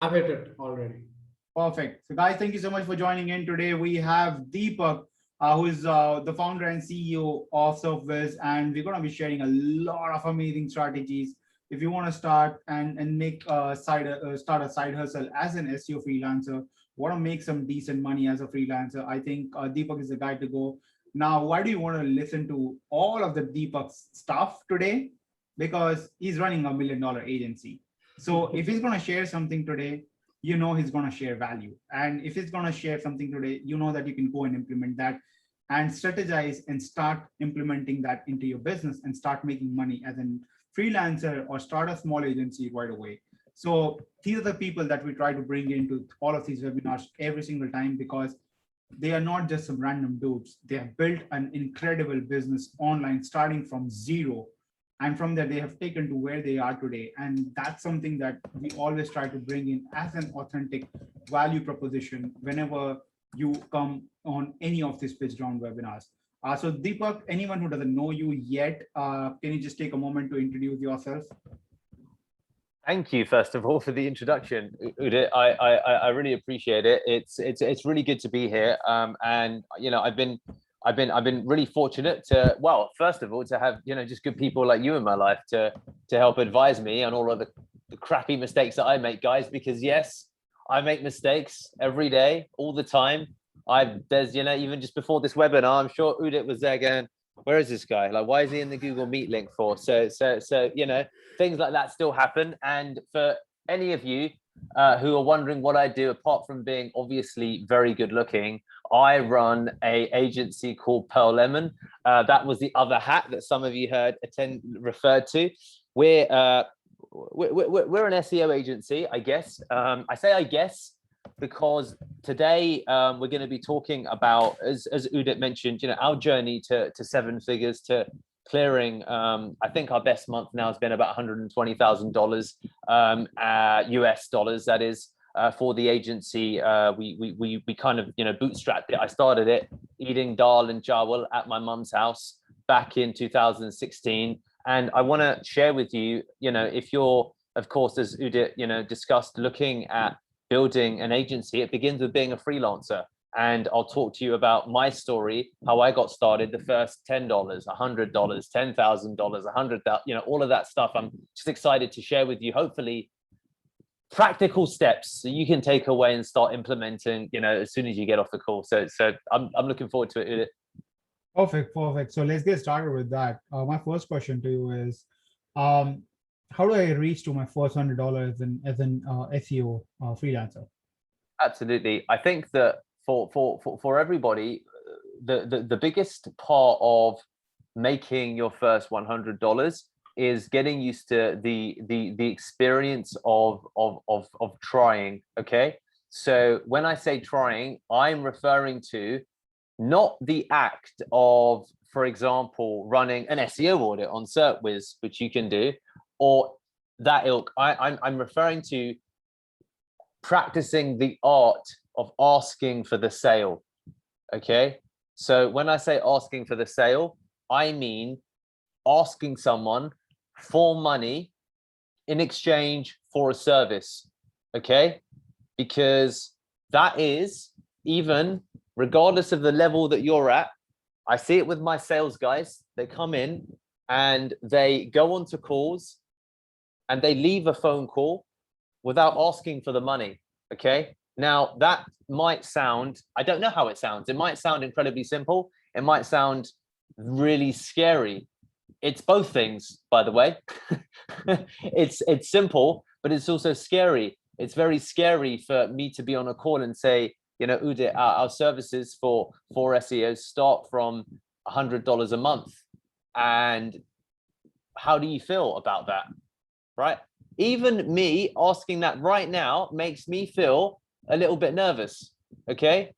I've hit it already. Perfect. So, guys, thank you so much for joining in today. We have Deepak, who is the founder and CEO of SERPWIZZ, and we're going to be sharing a lot of amazing strategies. If you want to start and make a start a side hustle as an SEO freelancer, want to make some decent money as a freelancer, I think Deepak is the guy to go. Now, why do you want to listen to all of the Deepak's stuff today? Because he's running $1 million agency. So if he's going to share something today, you know he's going to share value. And if he's going to share something today, you know that you can go and implement that and strategize and start implementing that into your business and start making money as a freelancer or start a small agency right away. So these are the people that we try to bring into all of these webinars every single time, because they are not just some random dudes. They have built an incredible business online starting from zero, and from there they have taken to where they are today. And that's something that we always try to bring in as an authentic value proposition whenever you come on any of these PitchGround webinars. So Deepak, anyone who doesn't know you yet, can you just take a moment to introduce yourself? Thank you, first of all, for the introduction, Udit. I really appreciate it. It's really good to be here. And you know, I've been really fortunate to, well, first of all, to have, you know, just good people like you in my life to help advise me on all of the crappy mistakes that I make, guys. Because yes, I make mistakes every day, all the time. There's, you know, even just before this webinar, I'm sure Udit was there going, where is this guy? Like, why is he in the Google Meet link for? So, you know, things like that still happen. And for any of you who are wondering what I do, apart from being obviously very good looking, I run a agency called Pearl Lemon. That was the other hat that some of you referred to. We're an SEO agency, I guess. I say I guess because today we're going to be talking about, as Udit mentioned, you know, our journey to seven figures, to clearing. I think our best month now has been about $120,000 US dollars. That is for the agency. We kind of, you know, bootstrapped it. I started it eating dal and chawal at my mum's house back in 2016, and I want to share with you, you know, if you're, of course, as Udit, you know, discussed, looking at building an agency, it begins with being a freelancer. And I'll talk to you about my story, how I got started, the first $10, $100, $10,000, $100,000, you know, all of that stuff. I'm just excited to share with you, hopefully, practical steps so you can take away and start implementing, you know, as soon as you get off the call. So I'm looking forward to it. Perfect. So let's get started with that. My first question to you is, how do I reach to my first $100 as an SEO freelancer? Absolutely. I think that for everybody, the biggest part of making your first $100 is getting used to the experience of trying. Okay, so when I say trying, I'm referring to not the act of, for example, running an SEO audit on SERPWIZZ, which you can do, or that ilk. I'm referring to practicing the art of asking for the sale. Okay, so when I say asking for the sale, I mean asking someone for money in exchange for a service. Okay, because that is, even regardless of the level that you're at, I see it with my sales guys. They come in and they go onto calls and they leave a phone call without asking for the money. Okay, now that might sound, I don't know how it sounds. It might sound incredibly simple. It might sound really scary. It's both things, by the way. It's simple, but it's also scary. It's very scary for me to be on a call and say, you know, Udit, our services for SEO start from $100 a month. And how do you feel about that? Right? Even me asking that right now makes me feel a little bit nervous. Okay,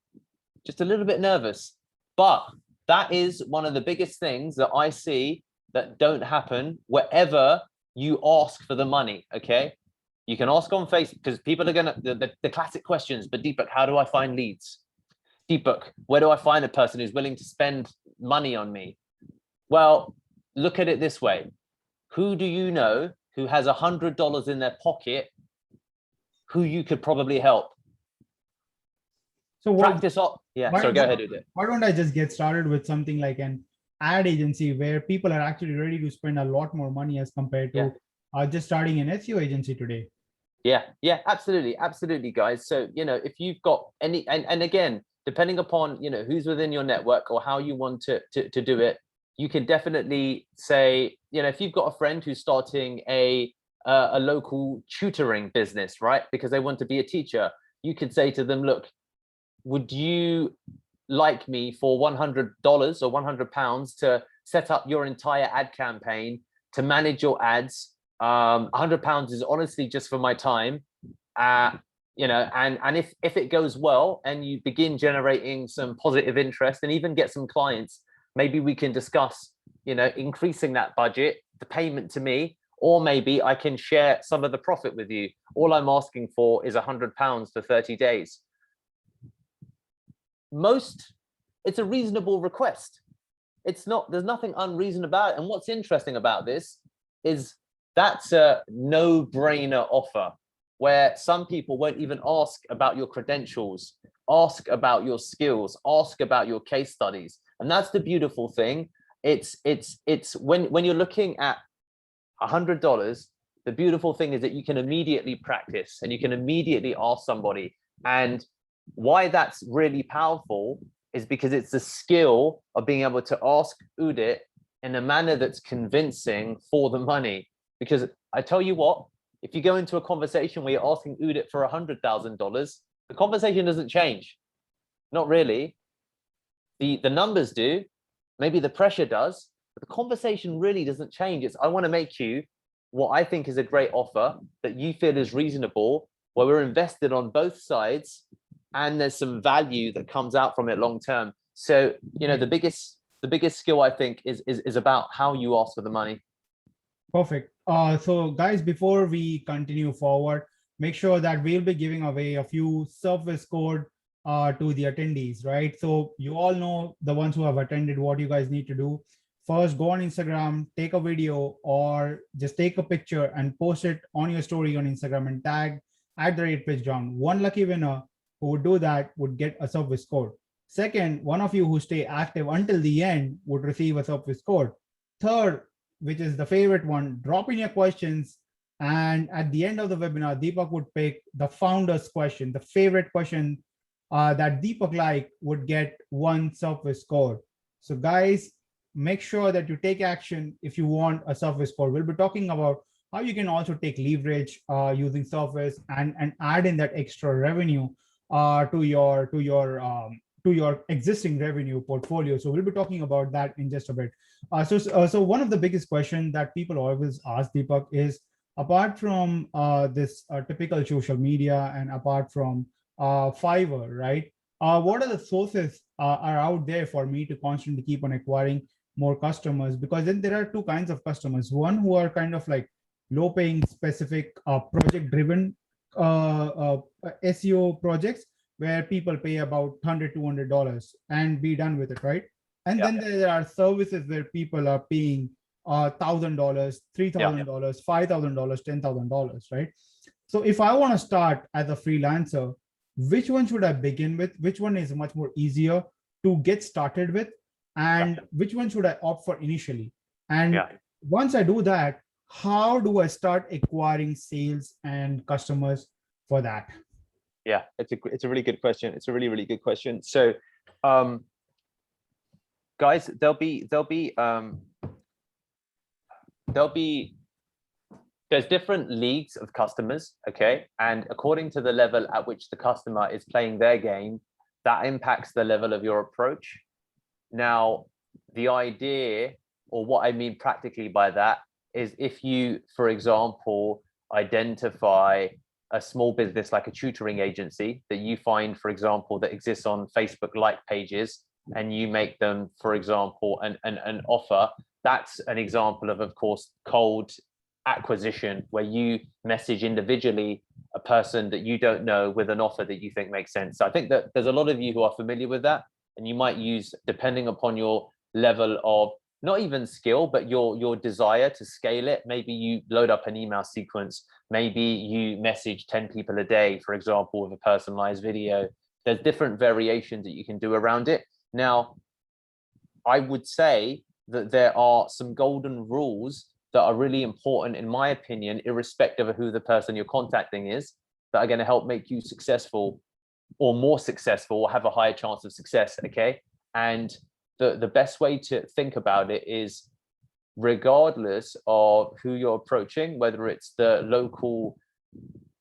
just a little bit nervous. But that is one of the biggest things that I see that don't happen wherever you ask for the money. Okay, you can ask on Facebook, because people are gonna, the classic questions, but Deepak, how do I find leads? Deepak, where do I find a person who's willing to spend money on me? Well, look at it this way. Who do you know who has $100 in their pocket, who you could probably help. So Practice up. Yeah, why, sorry, go ahead, Udit. why don't I just get started with something like an ad agency where people are actually ready to spend a lot more money as compared to just starting an SEO agency today? Yeah, absolutely, guys. So, if you've got any, and again, depending upon, who's within your network or how you want to do it, you can definitely say, if you've got a friend who's starting a local tutoring business, right? Because they want to be a teacher, you could say to them, look, would you like me for $100 or £100 to set up your entire ad campaign, to manage your ads? £100 is honestly just for my time. And if it goes well and you begin generating some positive interest and even get some clients, maybe we can discuss, increasing that budget, the payment to me, or maybe I can share some of the profit with you. All I'm asking for is £100 for 30 days. It's a reasonable request. There's nothing unreasonable about it. And what's interesting about this is that's a no-brainer offer, where some people won't even ask about your credentials, ask about your skills, ask about your case studies. And that's the beautiful thing. It's when you're looking at $100, the beautiful thing is that you can immediately practice and you can immediately ask somebody. And why that's really powerful is because it's the skill of being able to ask Udit in a manner that's convincing for the money. Because I tell you what, if you go into a conversation where you're asking Udit for $100,000, the conversation doesn't change. Not really. The numbers do, maybe the pressure does, but the conversation really doesn't change. It's, I want to make you what I think is a great offer that you feel is reasonable, where we're invested on both sides, and there's some value that comes out from it long term. So, the biggest skill, I think, is about how you ask for the money. Perfect. So guys, before we continue forward, make sure that we'll be giving away a few SERPWIZZ code to the attendees, right? So you all know, the ones who have attended, what you guys need to do. First, go on Instagram, take a video, or just take a picture and post it on your story on Instagram and tag @PitchGround. One lucky winner who would do that would get a SERPWIZZ code. Second, one of you who stay active until the end would receive a SERPWIZZ code. Third, which is the favorite one, drop in your questions. And at the end of the webinar, Deepak would pick the founder's question, the favorite question that Deepak would get one SERPWIZZ code. So guys, make sure that you take action if you want a SERPWIZZ code. We'll be talking about how you can also take leverage using SERPWIZZ and add in that extra revenue to your existing revenue portfolio. So we'll be talking about that in just a bit. So one of the biggest questions that people always ask Deepak is, apart from this typical social media and apart from Fiverr, right? What are the sources are out there for me to constantly keep on acquiring more customers? Because then there are two kinds of customers. One who are kind of like low-paying, specific project-driven SEO projects, where people pay about $100, $200 and be done with it, right? And then there are services where people are paying $1,000, $3,000, $5,000, $10,000, right? So if I want to start as a freelancer, which one should I begin with? Which one is much more easier to get started with? And which one should I opt for initially? And once I do that, how do I start acquiring sales and customers for that? Yeah, it's a really good question. It's a really good question. So, guys, there's different leagues of customers, okay? And according to the level at which the customer is playing their game, that impacts the level of your approach. Now, the idea, or what I mean practically by that, is if you, for example, identify a small business like a tutoring agency that you find, for example, that exists on Facebook like pages, and you make them, for example, an offer, that's an example of course, cold acquisition, where you message individually a person that you don't know with an offer that you think makes sense. So I think that there's a lot of you who are familiar with that, and you might use, depending upon your level of not even skill, but your desire to scale it. Maybe you load up an email sequence. Maybe you message 10 people a day, for example, with a personalized video. There's different variations that you can do around it. Now, I would say that there are some golden rules that are really important, in my opinion, irrespective of who the person you're contacting is, that are going to help make you successful or more successful or have a higher chance of success. Okay. And the best way to think about it is, regardless of who you're approaching, whether it's the local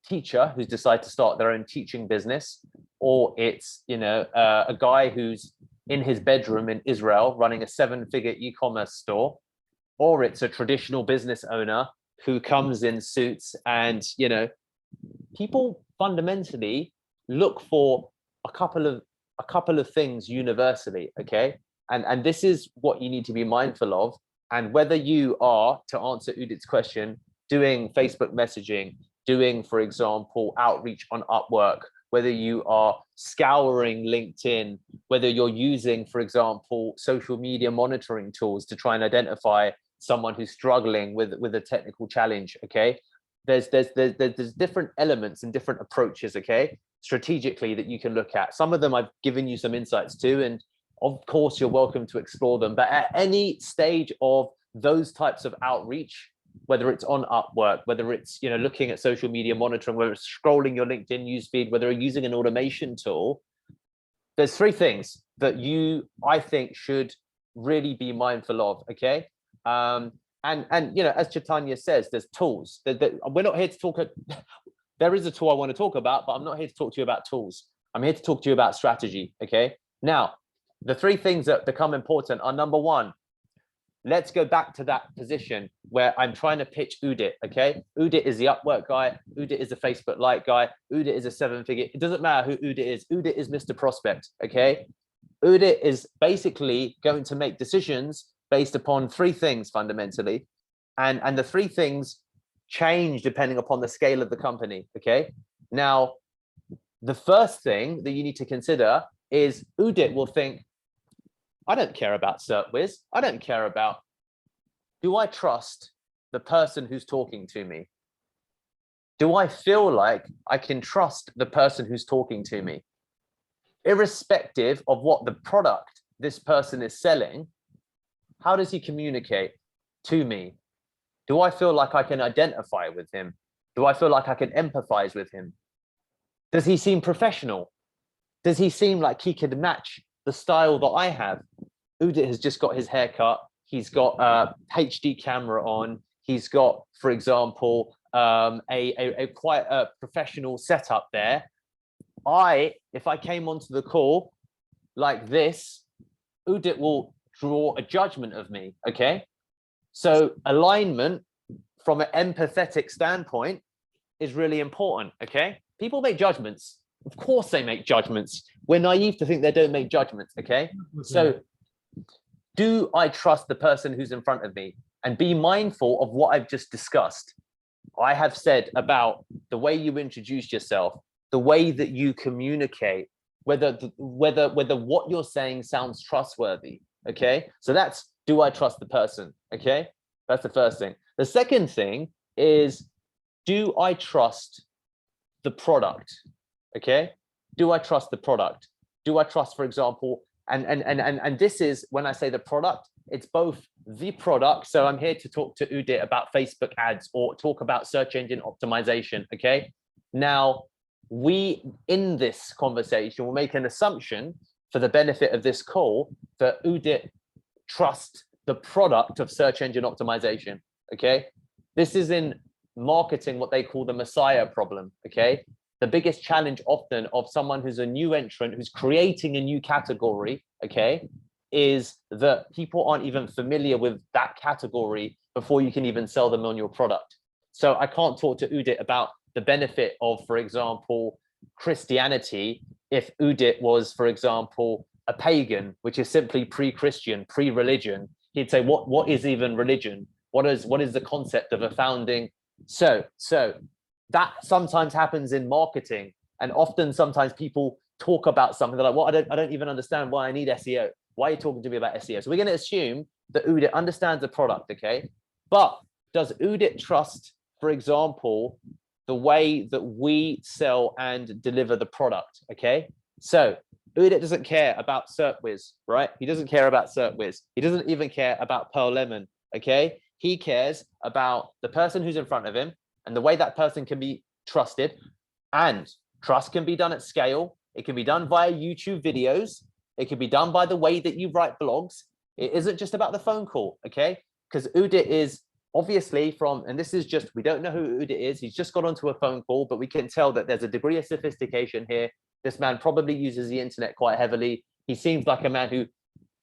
teacher who's decided to start their own teaching business, or it's, you know, a guy who's in his bedroom in Israel running a 7-figure e-commerce store, or it's a traditional business owner who comes in suits, and, you know, people fundamentally look for a couple of things universally. Okay. And this is what you need to be mindful of. And whether you are, to answer Udit's question, doing Facebook messaging, doing, for example, outreach on Upwork, whether you are scouring LinkedIn, whether you're using, for example, social media monitoring tools to try and identify someone who's struggling with a technical challenge. Okay. There's different elements and different approaches, okay, strategically, that you can look at. Some of them I've given you some insights to, and of course you're welcome to explore them. But at any stage of those types of outreach, whether it's on Upwork, whether it's, you know, looking at social media monitoring, whether it's scrolling your LinkedIn newsfeed, whether you're using an automation tool, there's 3 things that you, I think, should really be mindful of. Okay. And you know, as Chaitanya says, there's tools. We're not here to talk. There is a tool I want to talk about, but I'm not here to talk to you about tools. I'm here to talk to you about strategy. Okay. Now, the 3 things that become important are, number 1, let's go back to that position where I'm trying to pitch Udit. Okay. Udit is the Upwork guy. Udit is the Facebook Lite guy. Udit is a 7-figure. It doesn't matter who Udit is. Udit is Mr. Prospect. Okay. Udit is basically going to make decisions based upon 3 things fundamentally. And the 3 things change depending upon the scale of the company. Okay. Now, the first thing that you need to consider is Udit will think, I don't care about SERPWIZZ. I don't care about, do I trust the person who's talking to me? Do I feel like I can trust the person who's talking to me? Irrespective of what the product this person is selling, how does he communicate to me? Do I feel like I can identify with him? Do I feel like I can empathize with him? Does he seem professional? Does he seem like he could match the style that I have? Udit has just got his hair cut. He's got a HD camera on. He's got, for example, a quite a professional setup there. If I came onto the call like this, Udit will draw a judgment of me. Okay. So alignment from an empathetic standpoint is really important. Okay. People make judgments. Of course they make judgments. We're naive to think they don't make judgments. Okay. So do I trust the person who's in front of me? And be mindful of what I've just discussed. I have said about the way you introduce yourself, the way that you communicate, whether what you're saying sounds trustworthy. Okay. So that's, do I trust the person? Okay. That's the first thing. The second thing is, do I trust the product? Okay. Do I trust the product? Do I trust, for example, and this is when I say the product, it's both the product. So I'm here to talk to Udit about Facebook ads or talk about search engine optimization. Okay. Now, we, in this conversation, will make an assumption for the benefit of this call that Udit trusts the product of search engine optimization. Okay. This is in marketing what they call the Messiah problem. Okay. The biggest challenge often of someone who's a new entrant, who's creating a new category, okay, is that people aren't even familiar with that category before you can even sell them on your product. So I can't talk to Udit about the benefit of, for example, Christianity if Udit was, for example, a pagan, which is simply pre-Christian, pre-religion. He'd say, what is even religion? What is the concept of a founding? So that sometimes happens in marketing, and often sometimes people talk about something, they're like, well, I don't even understand why I need SEO. Why are you talking to me about SEO? So we're going to assume that Udit understands the product, okay? But does Udit trust, for example, the way that we sell and deliver the product, okay? So Udit doesn't care about SERPWIZZ, right? He doesn't care about SERPWIZZ. He doesn't even care about Pearl Lemon, okay? He cares about the person who's in front of him and the way that person can be trusted. And trust can be done at scale. It can be done via YouTube videos. It can be done by the way that you write blogs. It isn't just about the phone call, okay? Because Udit is obviously from, and this is just, we don't know who Udit is. He's just got onto a phone call, but we can tell that there's a degree of sophistication here. This man probably uses the internet quite heavily. He seems like a man who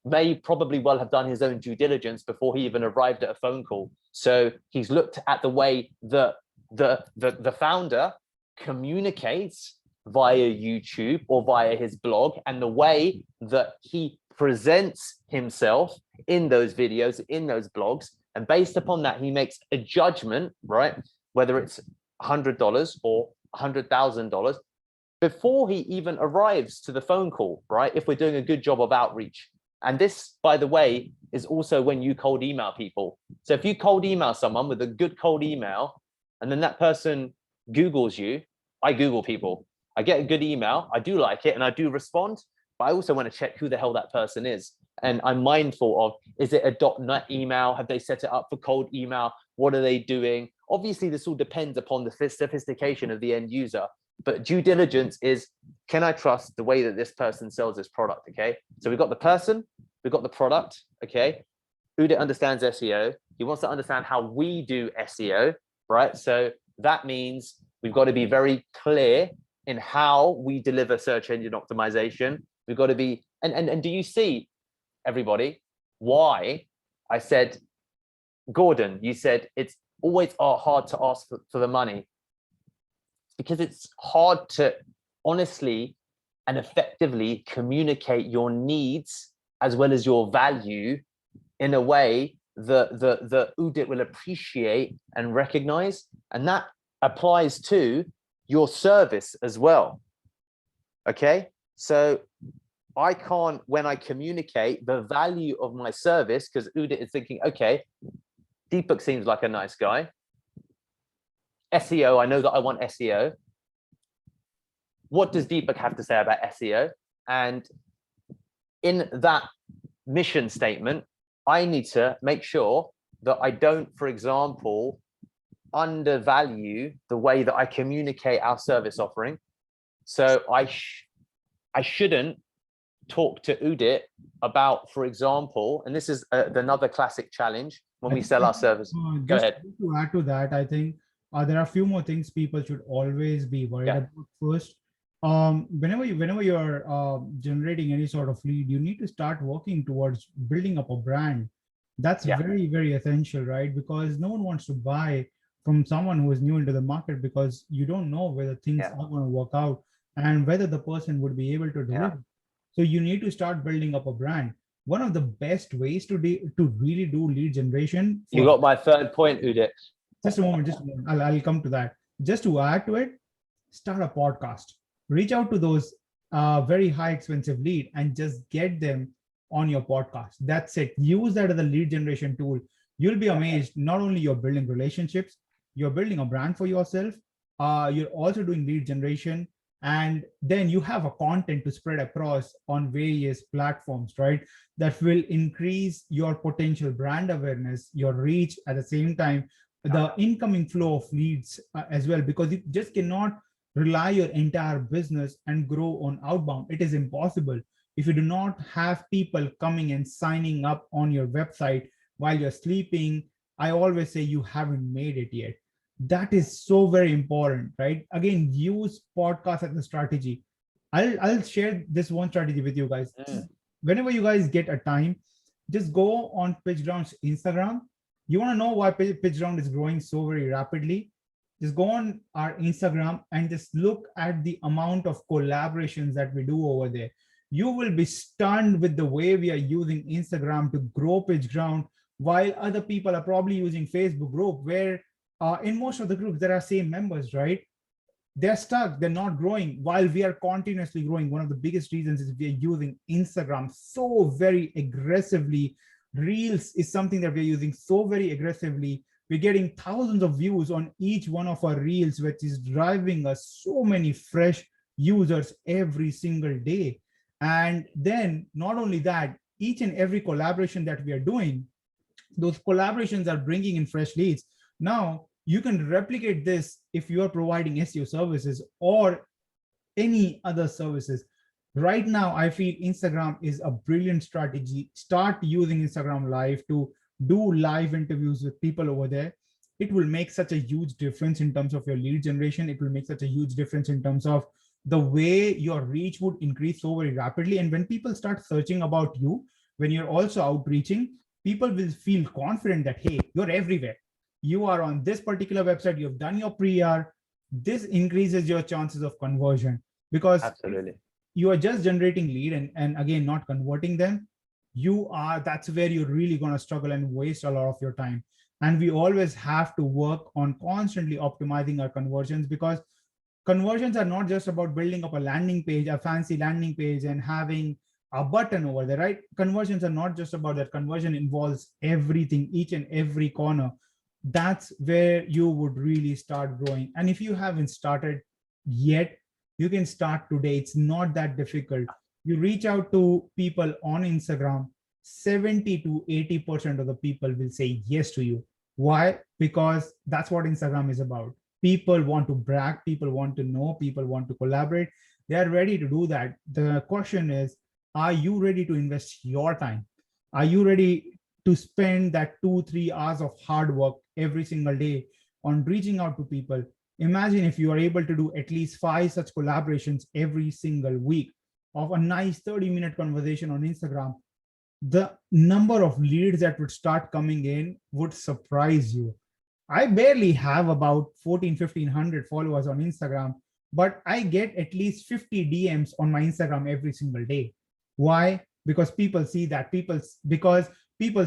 may probably well have done his own due diligence before he even arrived at a phone call. So he's looked at the way that the founder communicates via YouTube or via his blog, and the way that he presents himself in those videos, in those blogs. And based upon that, he makes a judgment, right? Whether it's $100 or $100,000 before he even arrives to the phone call, right? If we're doing a good job of outreach. And this, by the way, is also when you cold email people. So if you cold email someone with a good cold email, and then that person Googles you, I Google people. I get a good email, I do like it, and I do respond, but I also want to check who the hell that person is. And I'm mindful of, is it a .NET email? Have they set it up for cold email? What are they doing? Obviously, this all depends upon the sophistication of the end user. But due diligence is, can I trust the way that this person sells this product, okay? So we've got the person, we've got the product, okay? Udit understands SEO. He wants to understand how we do SEO, right? So that means we've got to be very clear in how we deliver search engine optimization. We've got to be, and do you see, everybody, why I said, Gordon, you said it's always hard to ask for the money, because it's hard to honestly and effectively communicate your needs as well as your value in a way that the Udit will appreciate and recognize. And that applies to your service as well. Okay, so I can't, when I communicate the value of my service, because Udit is thinking, okay, Deepak seems like a nice guy. SEO, I know that I want SEO. What does Deepak have to say about SEO? And in that mission statement, I need to make sure that I don't, for example, undervalue the way that I communicate our service offering. So I shouldn't talk to Udit about, for example, and this is another classic challenge when we sell our service. Go ahead. To add to that, I think there are a few more things people should always be worried about. First, whenever you're generating any sort of lead, you need to start working towards building up a brand. That's very, very essential, right? Because no one wants to buy from someone who is new into the market, because you don't know whether things are going to work out and whether the person would be able to deliver. So you need to start building up a brand. One of the best ways to really do lead generation. You got my third point, Udit. Just a moment. I'll come to that. Just to add to it, start a podcast. Reach out to those very high expensive lead and just get them on your podcast. That's it. Use that as a lead generation tool. You'll be amazed. Not only you're building relationships, you're building a brand for yourself. You're also doing lead generation. And then you have a content to spread across on various platforms, right? That will increase your potential brand awareness, your reach, at the same time, the incoming flow of leads as well, because you just cannot rely your entire business and grow on outbound. It is impossible. If you do not have people coming and signing up on your website while you're sleeping, I always say you haven't made it yet. That is so very important, right? Again, use podcast as a strategy. I'll share this one strategy with you guys. Whenever you guys get a time, just go on PitchGround's Instagram. You want to know why PitchGround is growing so very rapidly? Just go on our Instagram and just look at the amount of collaborations that we do over there. You will be stunned with the way we are using Instagram to grow PitchGround, while other people are probably using Facebook group, where in most of the groups, there are same members, right? They're stuck, they're not growing, while we are continuously growing. One of the biggest reasons is we are using Instagram so very aggressively Reels is something that we're using so very aggressively. We're getting thousands of views on each one of our reels, which is driving us so many fresh users every single day. And then not only that, each and every collaboration that we are doing, those collaborations are bringing in fresh leads. Now you can replicate this if you are providing SEO services or any other services. Right now, I feel Instagram is a brilliant strategy. Start using Instagram Live to do live interviews with people over there. It will make such a huge difference in terms of your lead generation. It will make such a huge difference in terms of the way your reach would increase so very rapidly. And when people start searching about you, when you're also outreaching, people will feel confident that, hey, you're everywhere. You are on this particular website, you've done your pre-R. This increases your chances of conversion, because Absolutely. you are just generating lead and again not converting them. That's where you're really going to struggle and waste a lot of your time. And we always have to work on constantly optimizing our conversions, because conversions are not just about building up a landing page, a fancy landing page, and having a button over there, right? Conversions are not just about that. Conversion involves everything, each and every corner. That's where you would really start growing. And if you haven't started yet, you can start today. It's not that difficult. You reach out to people on Instagram, 70 to 80% of the people will say yes to you. Why? Because that's what Instagram is about. People want to brag, people want to know, people want to collaborate. They are ready to do that. The question is, are you ready to invest your time? Are you ready to spend that 2-3 hours of hard work every single day on reaching out to people? Imagine if you are able to do at least 5 such collaborations every single week of a nice 30-minute conversation on Instagram. The number of leads that would start coming in would surprise you. I barely have about 1,500 followers on Instagram, but I get at least 50 DMs on my Instagram every single day. Why? Because people see that people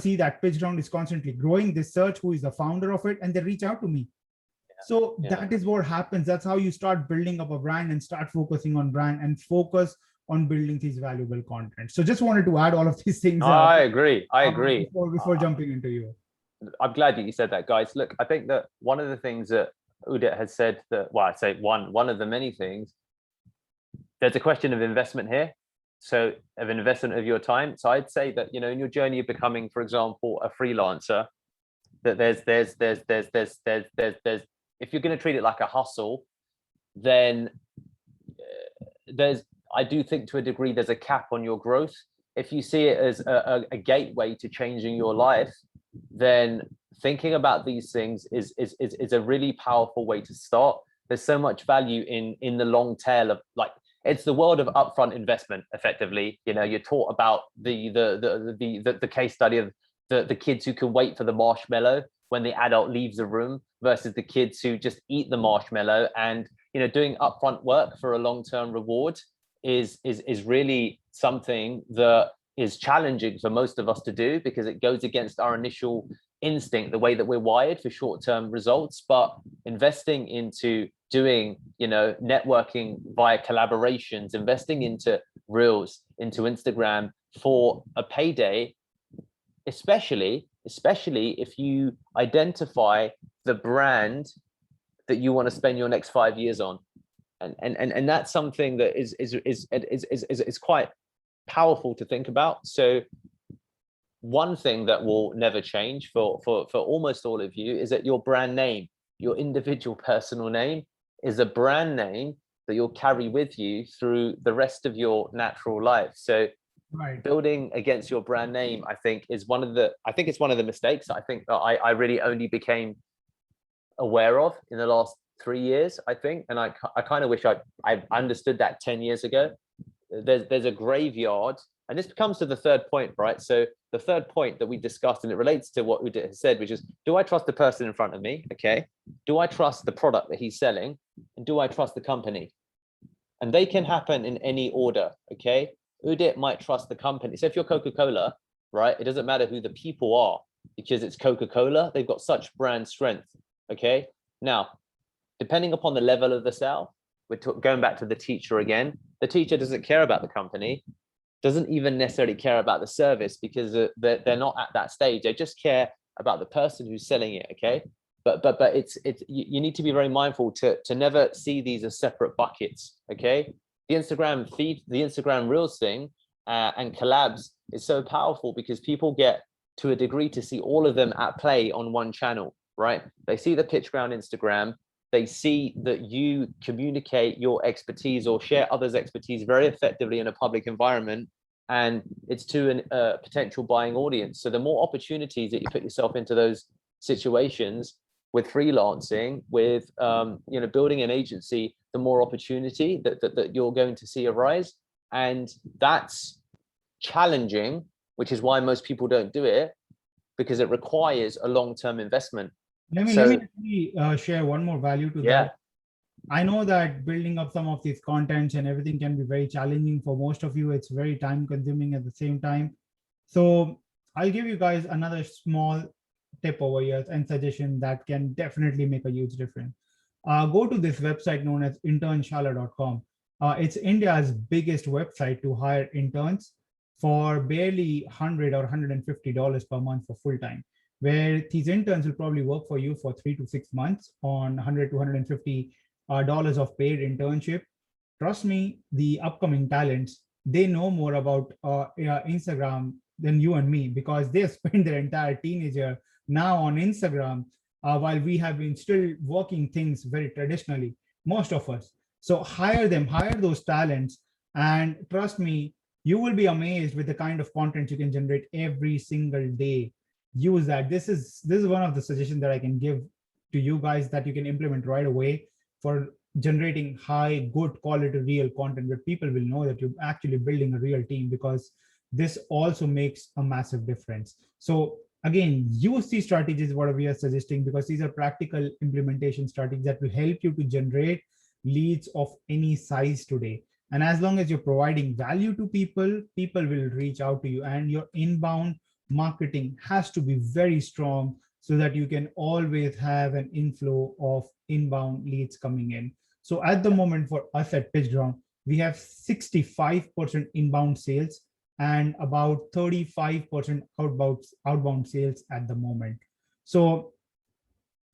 see that PitchGround is constantly growing. They search who is the founder of it and they reach out to me. So that is what happens. That's how you start building up a brand and start focusing on brand and focus on building these valuable content. So just wanted to add all of these things. I agree. I agree. Before jumping into you. I'm glad that you said that, guys. Look, I think that one of the things that Udit has said that, well, I'd say one of the many things, there's a question of investment here. So of investment of your time. So I'd say that, in your journey of becoming, for example, a freelancer, that there's if you're going to treat it like a hustle, then I do think to a degree there's a cap on your growth. If you see it as a gateway to changing your life, then thinking about these things is a really powerful way to start. There's so much value in the long tail of, like, it's the world of upfront investment. Effectively, you're taught about the case study of the kids who can wait for the marshmallow when the adult leaves the room versus the kids who just eat the marshmallow. And doing upfront work for a long-term reward is really something that is challenging for most of us to do, because it goes against our initial instinct, the way that we're wired for short-term results. But investing into doing, networking via collaborations, investing into Reels, into Instagram for a payday, especially if you identify the brand that you want to spend your next 5 years on. And that's something that is quite powerful to think about. So one thing that will never change for almost all of you is that your brand name, your individual personal name, is a brand name that you'll carry with you through the rest of your natural life. So building against your brand name, I think, is one of the mistakes I think that I really only became aware of in the last 3 years, I think. And I kind of wish I understood that 10 years ago. There's a graveyard, and this comes to the third point, right? So the third point that we discussed, and it relates to what Udit has said, which is, do I trust the person in front of me? Okay. Do I trust the product that he's selling? And do I trust the company? And they can happen in any order. Okay. Udit might trust the company. So if you're Coca-Cola, right, it doesn't matter who the people are, because it's Coca-Cola. They've got such brand strength. Okay. Now, depending upon the level of the sale, we're going back to the teacher again. The teacher doesn't care about the company. doesn't even necessarily care about the service because they're not at that stage. They just care about the person who's selling it. Okay. But it's you need to be very mindful to never see these as separate buckets. Okay. The Instagram feed, the Instagram Reels thing, and collabs is so powerful because people get to a degree to see all of them at play on one channel, right? They see the PitchGround Instagram, they see that you communicate your expertise or share others' expertise very effectively in a public environment, and it's to a potential buying audience. So the more opportunities that you put yourself into those situations with freelancing, with building an agency, the more opportunity that you're going to see arise. And that's challenging, which is why most people don't do it, because it requires a long-term investment. Let me share one more value to that. I know that building up some of these contents and everything can be very challenging for most of you. It's very time consuming at the same time. So I'll give you guys another small tip over here and suggestion that can definitely make a huge difference. Go to this website known as internshala.com. It's India's biggest website to hire interns for barely $100 or $150 per month for full time, where these interns will probably work for you for 3 to 6 months on $100 to $150 of paid internship. Trust me, the upcoming talents, they know more about Instagram than you and me, because they spend their entire teenager now on Instagram, while we have been still working things very traditionally, most of us. So hire them, hire those talents, and trust me, you will be amazed with the kind of content you can generate every single day. Use that. This is one of the suggestions that I can give to you guys that you can implement right away for generating high, good quality, real content where people will know that you're actually building a real team, because this also makes a massive difference. So again, use these strategies, what we are suggesting, because these are practical implementation strategies that will help you to generate leads of any size today. And as long as you're providing value to people, people will reach out to you, and your inbound marketing has to be very strong so that you can always have an inflow of inbound leads coming in. So at the moment for us at PitchGround, we have 65% inbound sales and about 35% outbound sales at the moment. So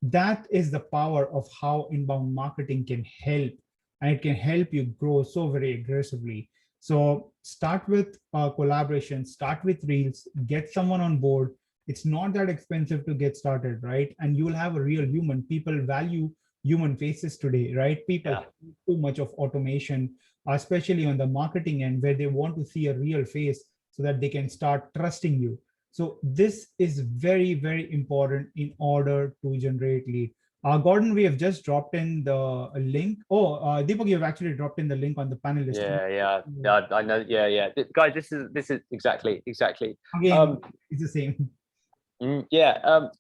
that is the power of how inbound marketing can help, and it can help you grow so very aggressively. So start with collaboration, start with reels, get someone on board. It's not that expensive to get started, right? And you will have a real human. People value human faces today, right? People have too much of automation, especially on the marketing end, where they want to see a real face so that they can start trusting you. So this is very, very important in order to generate lead. Gordon, we have just dropped in the link. Oh, Deepak, you've actually dropped in the link on the panelist. Yeah, I know. Yeah. Guys, this is exactly. Again, it's the same.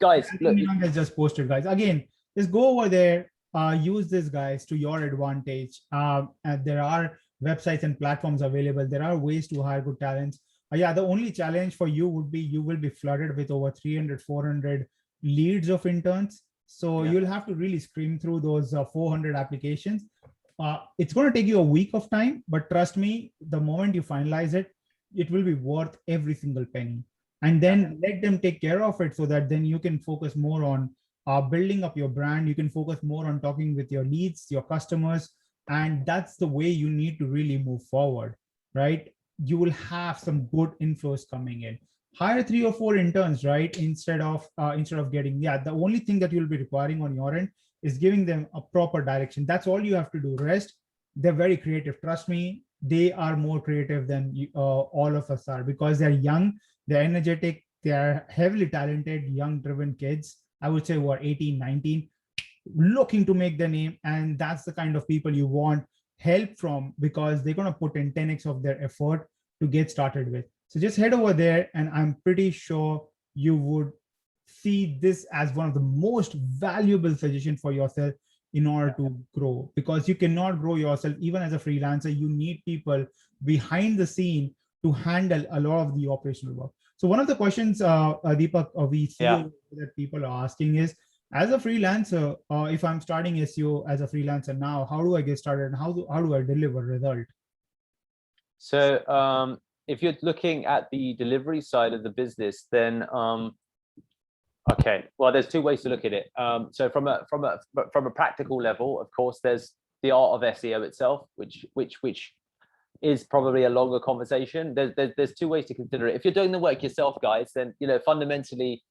Guys, look, has just posted, guys. Again, just go over there, use this, guys, to your advantage. There are websites and platforms available. There are ways to hire good talents. The only challenge for you would be you will be flooded with over 300, 400 leads of interns. So you'll have to really scream through those 400 applications. It's going to take you a week of time, but trust me, the moment you finalize it, it will be worth every single penny. And then let them take care of it so that then you can focus more on building up your brand. You can focus more on talking with your leads, your customers, and that's the way you need to really move forward, right? You will have some good inflows coming in. Hire 3 or 4 interns, right? Instead of getting, the only thing that you'll be requiring on your end is giving them a proper direction. That's all you have to do. Rest, they're very creative. Trust me, they are more creative than all of us are, because they're young, they're energetic, they're heavily talented, young driven kids. I would say who are 18, 19, looking to make their name. And that's the kind of people you want help from, because they're going to put in 10x of their effort to get started with. So just head over there, and I'm pretty sure you would see this as one of the most valuable suggestions for yourself in order to grow, because you cannot grow yourself. Even as a freelancer, you need people behind the scene to handle a lot of the operational work. So one of the questions, Deepak, we see that people are asking is, as a freelancer, if I'm starting SEO as a freelancer now, how do I get started, and how do I deliver result? So if you're looking at the delivery side of the business, then okay, well, there's two ways to look at it. So from a practical level, of course, there's the art of SEO itself, which is probably a longer conversation. There's two ways to consider it. If you're doing the work yourself, guys, then fundamentally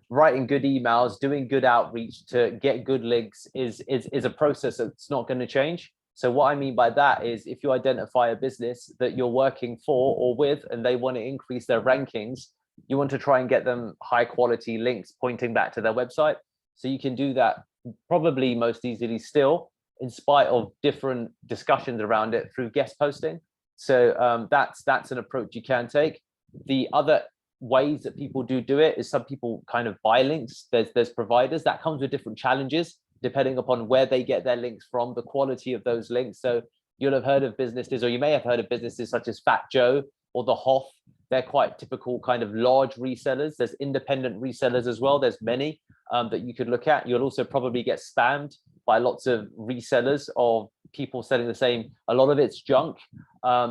writing good emails, doing good outreach to get good links is a process that's not going to change. So what I mean by that is, if you identify a business that you're working for or with and they want to increase their rankings, you want to try and get them high quality links pointing back to their website. So you can do that probably most easily still, in spite of different discussions around it, through guest posting. So that's an approach you can take. The other ways that people do it is, some people kind of buy links. There's providers that comes with different challenges depending upon where they get their links from, the quality of those links. So you'll have heard of businesses, or you may have heard of businesses such as Fat Joe or the Hoff. They're quite typical kind of large resellers. There's independent resellers as well. There's many that you could look at. You'll also probably get spammed by lots of resellers of people selling the same. A lot of it's junk.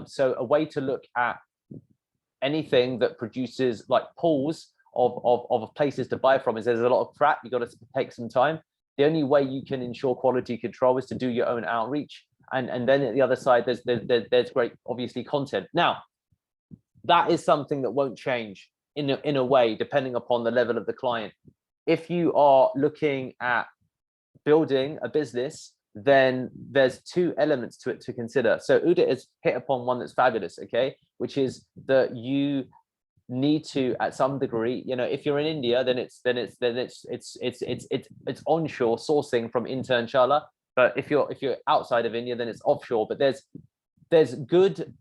So a way to look at anything that produces like pools of places to buy from is, there's a lot of crap. You got to take some time. The only way you can ensure quality control is to do your own outreach. And then at the other side, there's great, obviously, content. Now, that is something that won't change in a way, depending upon the level of the client. If you are looking at building a business, then there's two elements to it to consider. So Udit has hit upon one that's fabulous, okay, which is that you need to, at some degree, if you're in India, then it's onshore sourcing from intern Shala. But if you're outside of India, then it's offshore. But there's good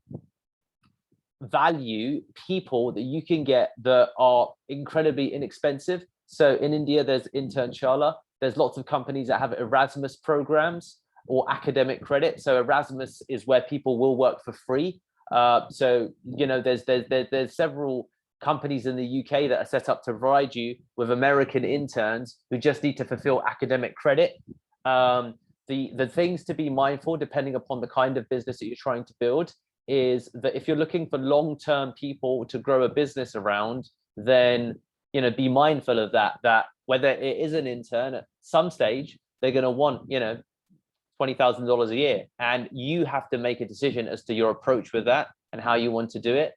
value people that you can get that are incredibly inexpensive. So in India, there's intern Shala. There's lots of companies that have Erasmus programs or academic credit. So Erasmus is where people will work for free. So there's several companies in the UK that are set up to provide you with American interns who just need to fulfill academic credit. The things to be mindful, depending upon the kind of business that you're trying to build, is that if you're looking for long-term people to grow a business around, then be mindful of that whether it is an intern, at some stage they're going to want $20,000 a year, and you have to make a decision as to your approach with that and how you want to do it.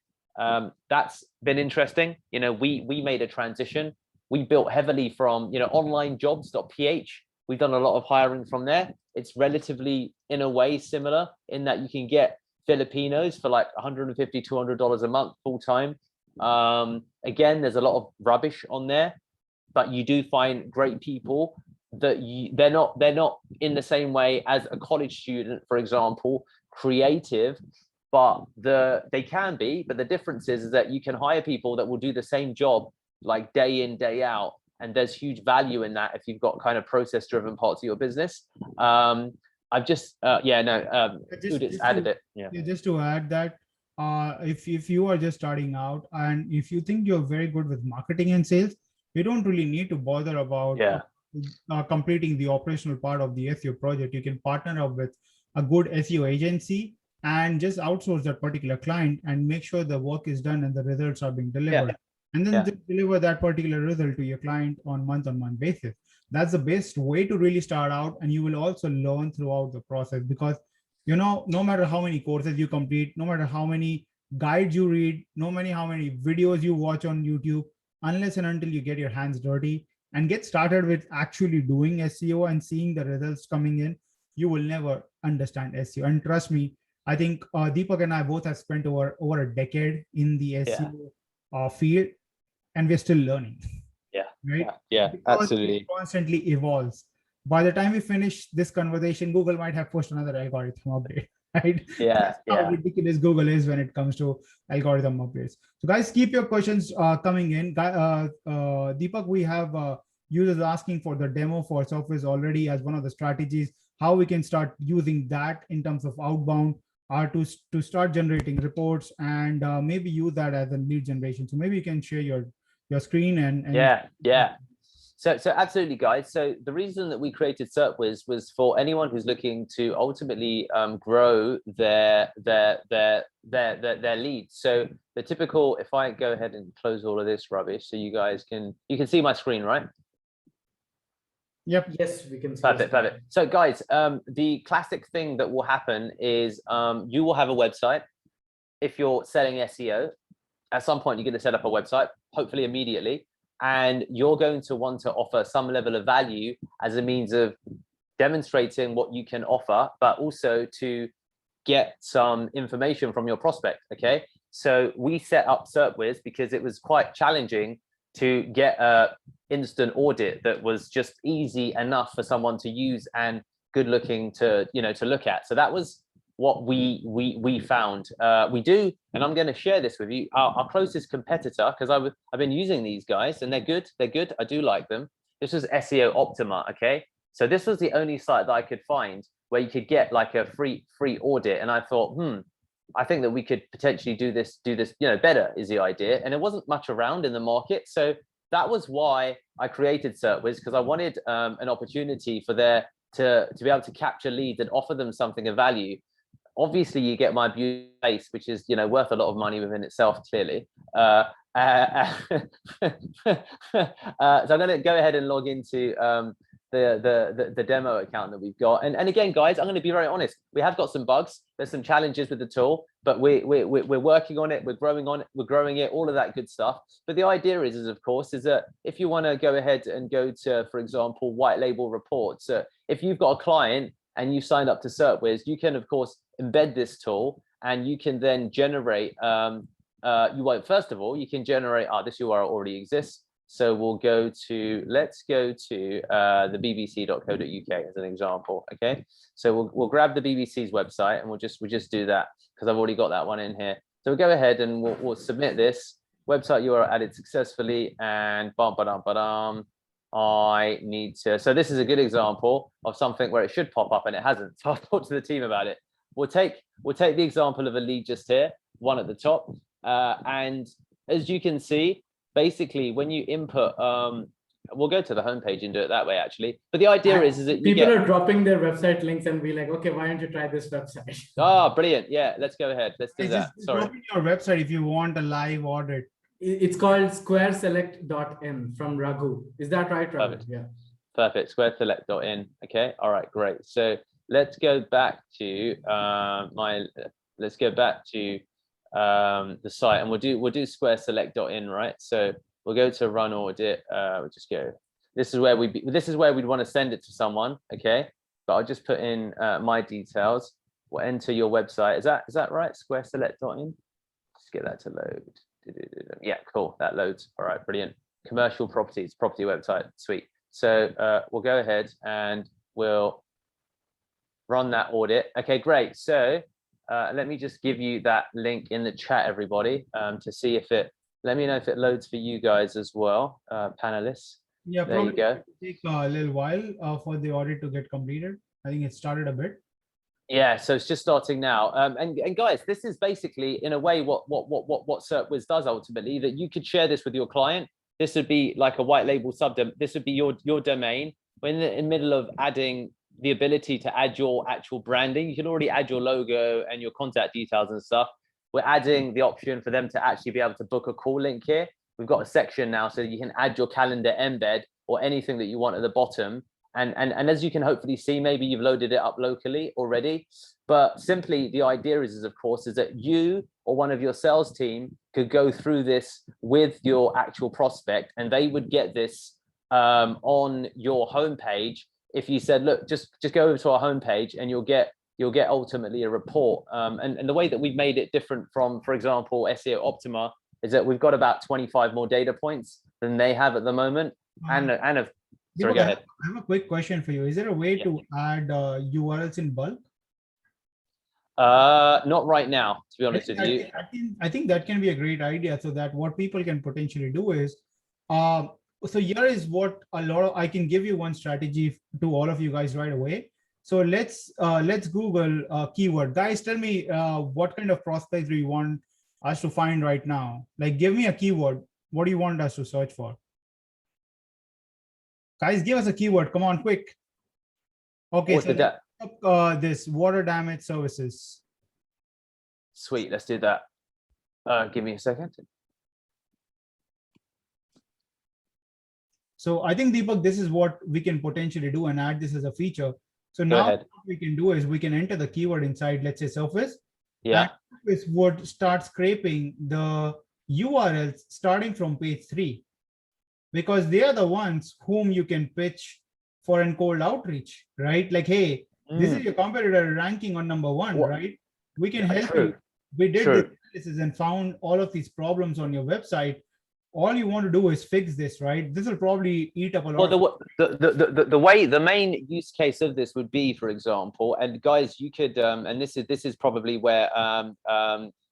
That's been interesting. We made a transition. We built heavily from onlinejobs.ph. We've done a lot of hiring from there. It's relatively, in a way, similar in that you can get Filipinos for like $150, $200 a month full time. Again, there's a lot of rubbish on there, but you do find great people that they're not in the same way as a college student, for example, creative, but they can be. But the difference is that you can hire people that will do the same job like day in, day out, and there's huge value in that if you've got kind of process driven parts of your business. I've just Udit's added it. Yeah, just to add that, if you are just starting out and if you think you're very good with marketing and sales, you don't really need to bother about completing the operational part of the SEO project. You can partner up with a good SEO agency and just outsource that particular client and make sure the work is done and the results are being delivered. And then just deliver that particular result to your client on month-on-month basis. That's the best way to really start out. And you will also learn throughout the process, because no matter how many courses you complete, no matter how many guides you read, no matter how many videos you watch on YouTube, unless and until you get your hands dirty and get started with actually doing SEO and seeing the results coming in, you will never understand SEO. And trust me, I think Deepak and I both have spent over a decade in the SEO field, and we're still learning. Right? Because absolutely. It constantly evolves. By the time we finish this conversation, Google might have pushed another algorithm update, right? That's how ridiculous Google is when it comes to algorithm updates. So guys, keep your questions coming in. Deepak, we have users asking for the demo for SERPWIZZ already as one of the strategies, how we can start using that in terms of outbound to start generating reports and maybe use that as a lead generation. So maybe you can share your screen and So absolutely, guys. So the reason that we created SERPWIZZ was for anyone who's looking to ultimately grow their their leads. So the typical, if I go ahead and close all of this rubbish, so you guys can see my screen, right? Yep. Yes, we can see. Perfect. So guys, the classic thing that will happen is you will have a website. If you're selling SEO, at some point you're going to set up a website, hopefully immediately, and you're going to want to offer some level of value as a means of demonstrating what you can offer, but also to get some information from your prospect. Okay, so we set up SERPWIZZ because it was quite challenging to get a instant audit that was just easy enough for someone to use and good looking to look at. So that was what we found. We do, and I'm going to share this with you, our closest competitor, because I've been using these guys and they're good. I do like them. This was SEO Optima. Okay, so this was the only site that I could find where you could get like a free audit, and I thought, I think that we could potentially do this, better is the idea. And it wasn't much around in the market. So that was why I created SERPWIZZ, because I wanted an opportunity for to be able to capture leads and offer them something of value. Obviously you get my base, which is, worth a lot of money within itself, clearly. So I'm going to go ahead and log into the demo account that we've got, and again, guys, I'm going to be very honest, we have got some bugs, there's some challenges with the tool, but we're working on it, we're growing it, all of that good stuff. But the idea is of course is that if you want to go ahead and go to, for example, white label reports, if you've got a client and you signed up to SERPWIZZ, you can of course embed this tool, and you can then generate first of all you can generate this URL already exists. So we'll let's go to the bbc.co.uk as an example. Okay, so we'll grab the BBC's website, and we'll just do that because I've already got that one in here. So we'll go ahead and we'll submit this website URL added successfully, and I need to. So this is a good example of something where it should pop up and it hasn't. So I'll talk to the team about it. We'll take the example of a lead just here, one at the top, and as you can see, basically when you input, we'll go to the homepage and do it that way actually. But the idea is that people are dropping their website links and be like, okay, why don't you try this website? Oh, brilliant. Yeah, let's go ahead. Let's do that. Sorry. Drop in your website if you want a live audit. It's called squareselect.in from Raghu. Is that right, Raghu? Perfect. Yeah. Perfect. Squareselect.in. Okay. All right. Great. So let's go back to the site, and we'll do squareselect.in, right? So we'll go to run audit. We'll just go. This is where we'd want to send it to someone. Okay. But I'll just put in my details. We'll enter your website. Is that right? Squareselect.in. Just get that to load. Yeah, cool. That loads. All right, brilliant. Commercial properties, property website. Sweet. So we'll go ahead and we'll run that audit. Okay, great. So let me just give you that link in the chat, everybody, to see if let me know if it loads for you guys as well, panelists. Yeah, there you go. Take a little while for the audit to get completed. I think it started a bit. Yeah, so it's just starting now. And guys, this is basically in a way what SERPWIZZ does ultimately, that you could share this with your client. This would be like a white label this would be your domain. When in the middle of adding the ability to add your actual branding, you can already add your logo and your contact details and stuff. We're adding the option for them to actually be able to book a call link here. We've got a section now so you can add your calendar embed or anything that you want at the bottom. And as you can hopefully see, maybe you've loaded it up locally already, but simply the idea is of course, is that you or one of your sales team could go through this with your actual prospect, and they would get this on your homepage. If you said, look, just go over to our homepage, and you'll get ultimately a report. And the way that we've made it different from, for example, SEO Optima, is that we've got about 25 more data points than they have at the moment. Sorry, go ahead. I have a quick question for you. Is there a way to add URLs in bulk? Not right now, to be honest with you. I think that can be a great idea, so that what people can potentially do is, so here is what I can give you one strategy to all of you guys right away. So let's Google keyword. Guys, tell me what kind of prospects do you want us to find right now? Like, give me a keyword. What do you want us to search for? Guys, give us a keyword. Come on, quick. Okay, so this water damage services. Sweet. Let's do that. Give me a second. So I think, Deepak, this is what we can potentially do and add this as a feature. So now what we can do is we can enter the keyword inside, let's say Surface. Yeah. And Surface would start scraping the URLs starting from page 3, because they are the ones whom you can pitch for a cold outreach, right? Like, hey, this is your competitor ranking on number 1, right? We can help you. We did this analysis and found all of these problems on your website. All you want to do is fix this, right? This will probably eat up a lot. Well, the main use case of this would be, for example, and guys, you could, and this is probably where,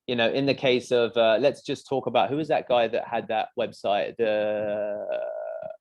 you know, in the case of, let's just talk about, who is that guy that had that website?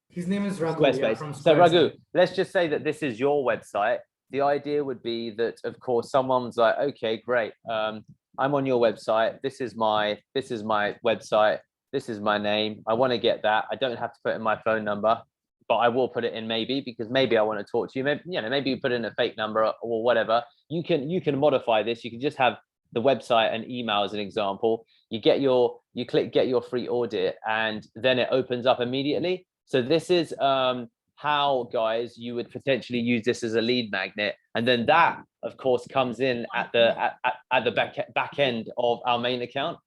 His name is Raghu. Squarespace. From So Raghu, let's just say that this is your website. The idea would be that, of course, someone's like, okay, great. I'm on your website. This is my website. This is my name. I want to get that. I don't have to put in my phone number, but I will put it in maybe, because maybe I want to talk to you. Maybe, you know, maybe you put in a fake number or whatever. You can modify this. You can just have the website and email as an example. You click get your free audit, and then it opens up immediately. So this is how, guys, you would potentially use this as a lead magnet, and then that, of course, comes in at the back end of our main account.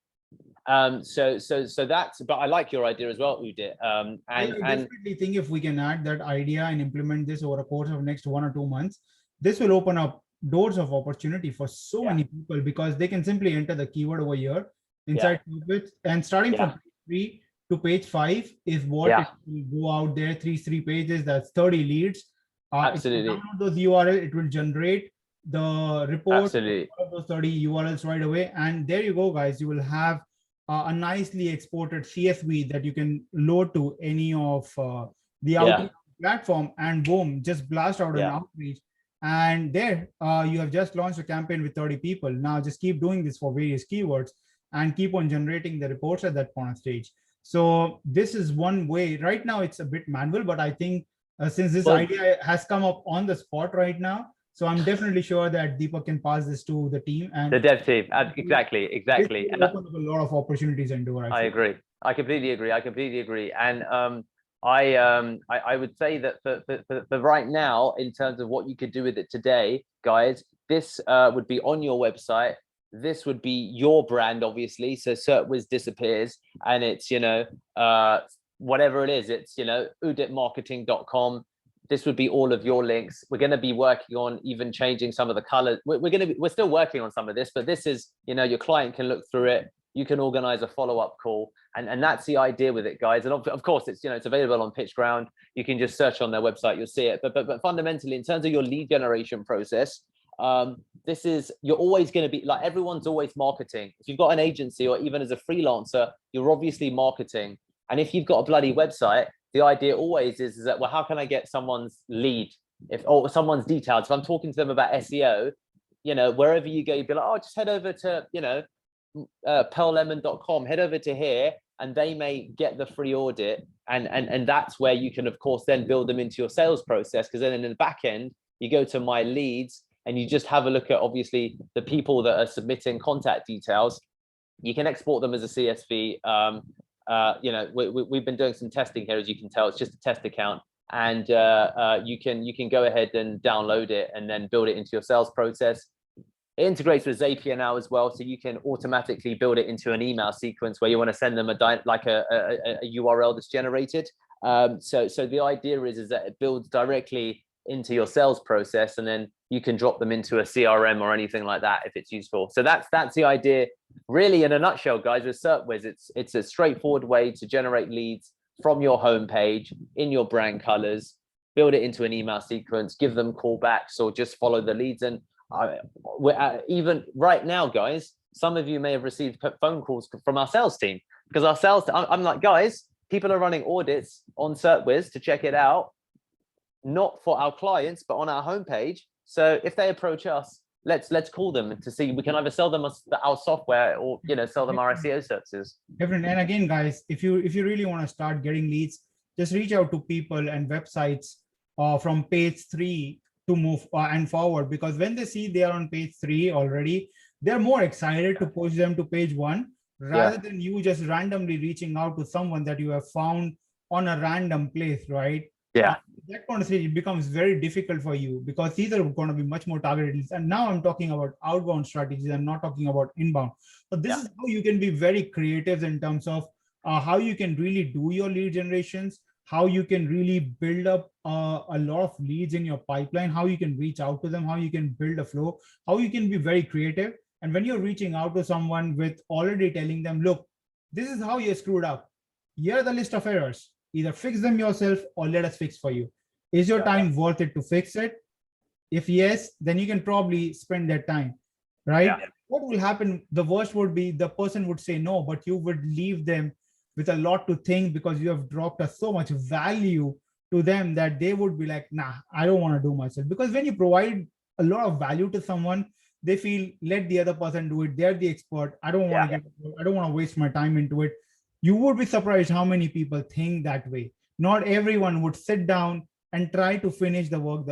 So that's, but I like your idea as well, Udit. I definitely think if we can add that idea and implement this over a course of next 1 or 2 months, this will open up doors of opportunity for so many people, because they can simply enter the keyword over here inside it, and starting from page 3 to page 5 is what it will go out there. 3 pages, that's 30 leads. Absolutely. If you download those URL, it will generate the report of those 30 URLs right away, and there you go, guys. You will have a nicely exported CSV that you can load to any of the outreach platform, and boom, just blast out an outreach. And there you have just launched a campaign with 30 people. Now just keep doing this for various keywords and keep on generating the reports at that point of stage. So this is one way. Right now it's a bit manual, but I think since this idea has come up on the spot right now, so I'm definitely sure that Deepak can pass this to the team and the dev team. Exactly. And open up a lot of opportunities and door. I agree. I completely agree. And I would say that for right now, in terms of what you could do with it today, guys, this would be on your website. This would be your brand, obviously. So SERPWIZZ disappears, and it's, you know, whatever it is, it's, you know, uditmarketing.com. This would be all of your links. We're going to be working on even changing some of the colors. We're still working on some of this, but this is, you know, your client can look through it. You can organize a follow-up call, and that's the idea with it, guys. And of course, it's, you know, it's available on PitchGround. You can just search on their website, you'll see it. But fundamentally, in terms of your lead generation process, this is, you're always going to be like, everyone's always marketing. If you've got an agency or even as a freelancer, you're obviously marketing. And if you've got a bloody website, the idea always is that, well, how can I get someone's lead or someone's details? If I'm talking to them about SEO, you know, wherever you go, you'd be like, oh, just head over to, you know, pearllemon.com, head over to here, and they may get the free audit. And that's where you can, of course, then build them into your sales process. Because then in the back end, you go to my leads and you just have a look at, obviously, the people that are submitting contact details. You can export them as a CSV. You know, we've been doing some testing here, as you can tell. It's just a test account, and you can go ahead and download it and then build it into your sales process. It integrates with Zapier now as well, so you can automatically build it into an email sequence where you want to send them a URL that's generated. So the idea is that it builds directly into your sales process, and then you can drop them into a CRM or anything like that if it's useful. So that's the idea, really, in a nutshell, guys. With SERPWIZZ, it's a straightforward way to generate leads from your homepage in your brand colors, build it into an email sequence, give them callbacks, or just follow the leads. And even right now, guys, some of you may have received phone calls from our sales team, because our sales, I'm like, guys, people are running audits on SERPWIZZ to check it out, not for our clients, but on our homepage. So if they approach us, let's call them to see, we can either sell them our software or, you know, sell them our SEO services. Different. And again, guys, if you really want to start getting leads, just reach out to people and websites from page 3 to move and forward, because when they see they are on page 3 already, they're more excited to push them to page one rather than you just randomly reaching out to someone that you have found on a random place, right? Yeah. That conversation becomes very difficult for you because these are going to be much more targeted leads. And now I'm talking about outbound strategies. I'm not talking about inbound. So this is how you can be very creative in terms of how you can really do your lead generations, how you can really build up a lot of leads in your pipeline, how you can reach out to them, how you can build a flow, how you can be very creative. And when you're reaching out to someone with already telling them, look, this is how you screwed up. Here are the list of errors. Either fix them yourself or let us fix for you. Is your time worth it to fix it? If yes, then you can probably spend that time, right? Yeah. What will happen? The worst would be the person would say no, but you would leave them with a lot to think because you have dropped so much value to them that they would be like, nah, I don't want to do myself. Because when you provide a lot of value to someone, they feel, let the other person do it. They're the expert. I don't want to waste my time into it. You would be surprised how many people think that way. Not everyone would sit down and try to finish the work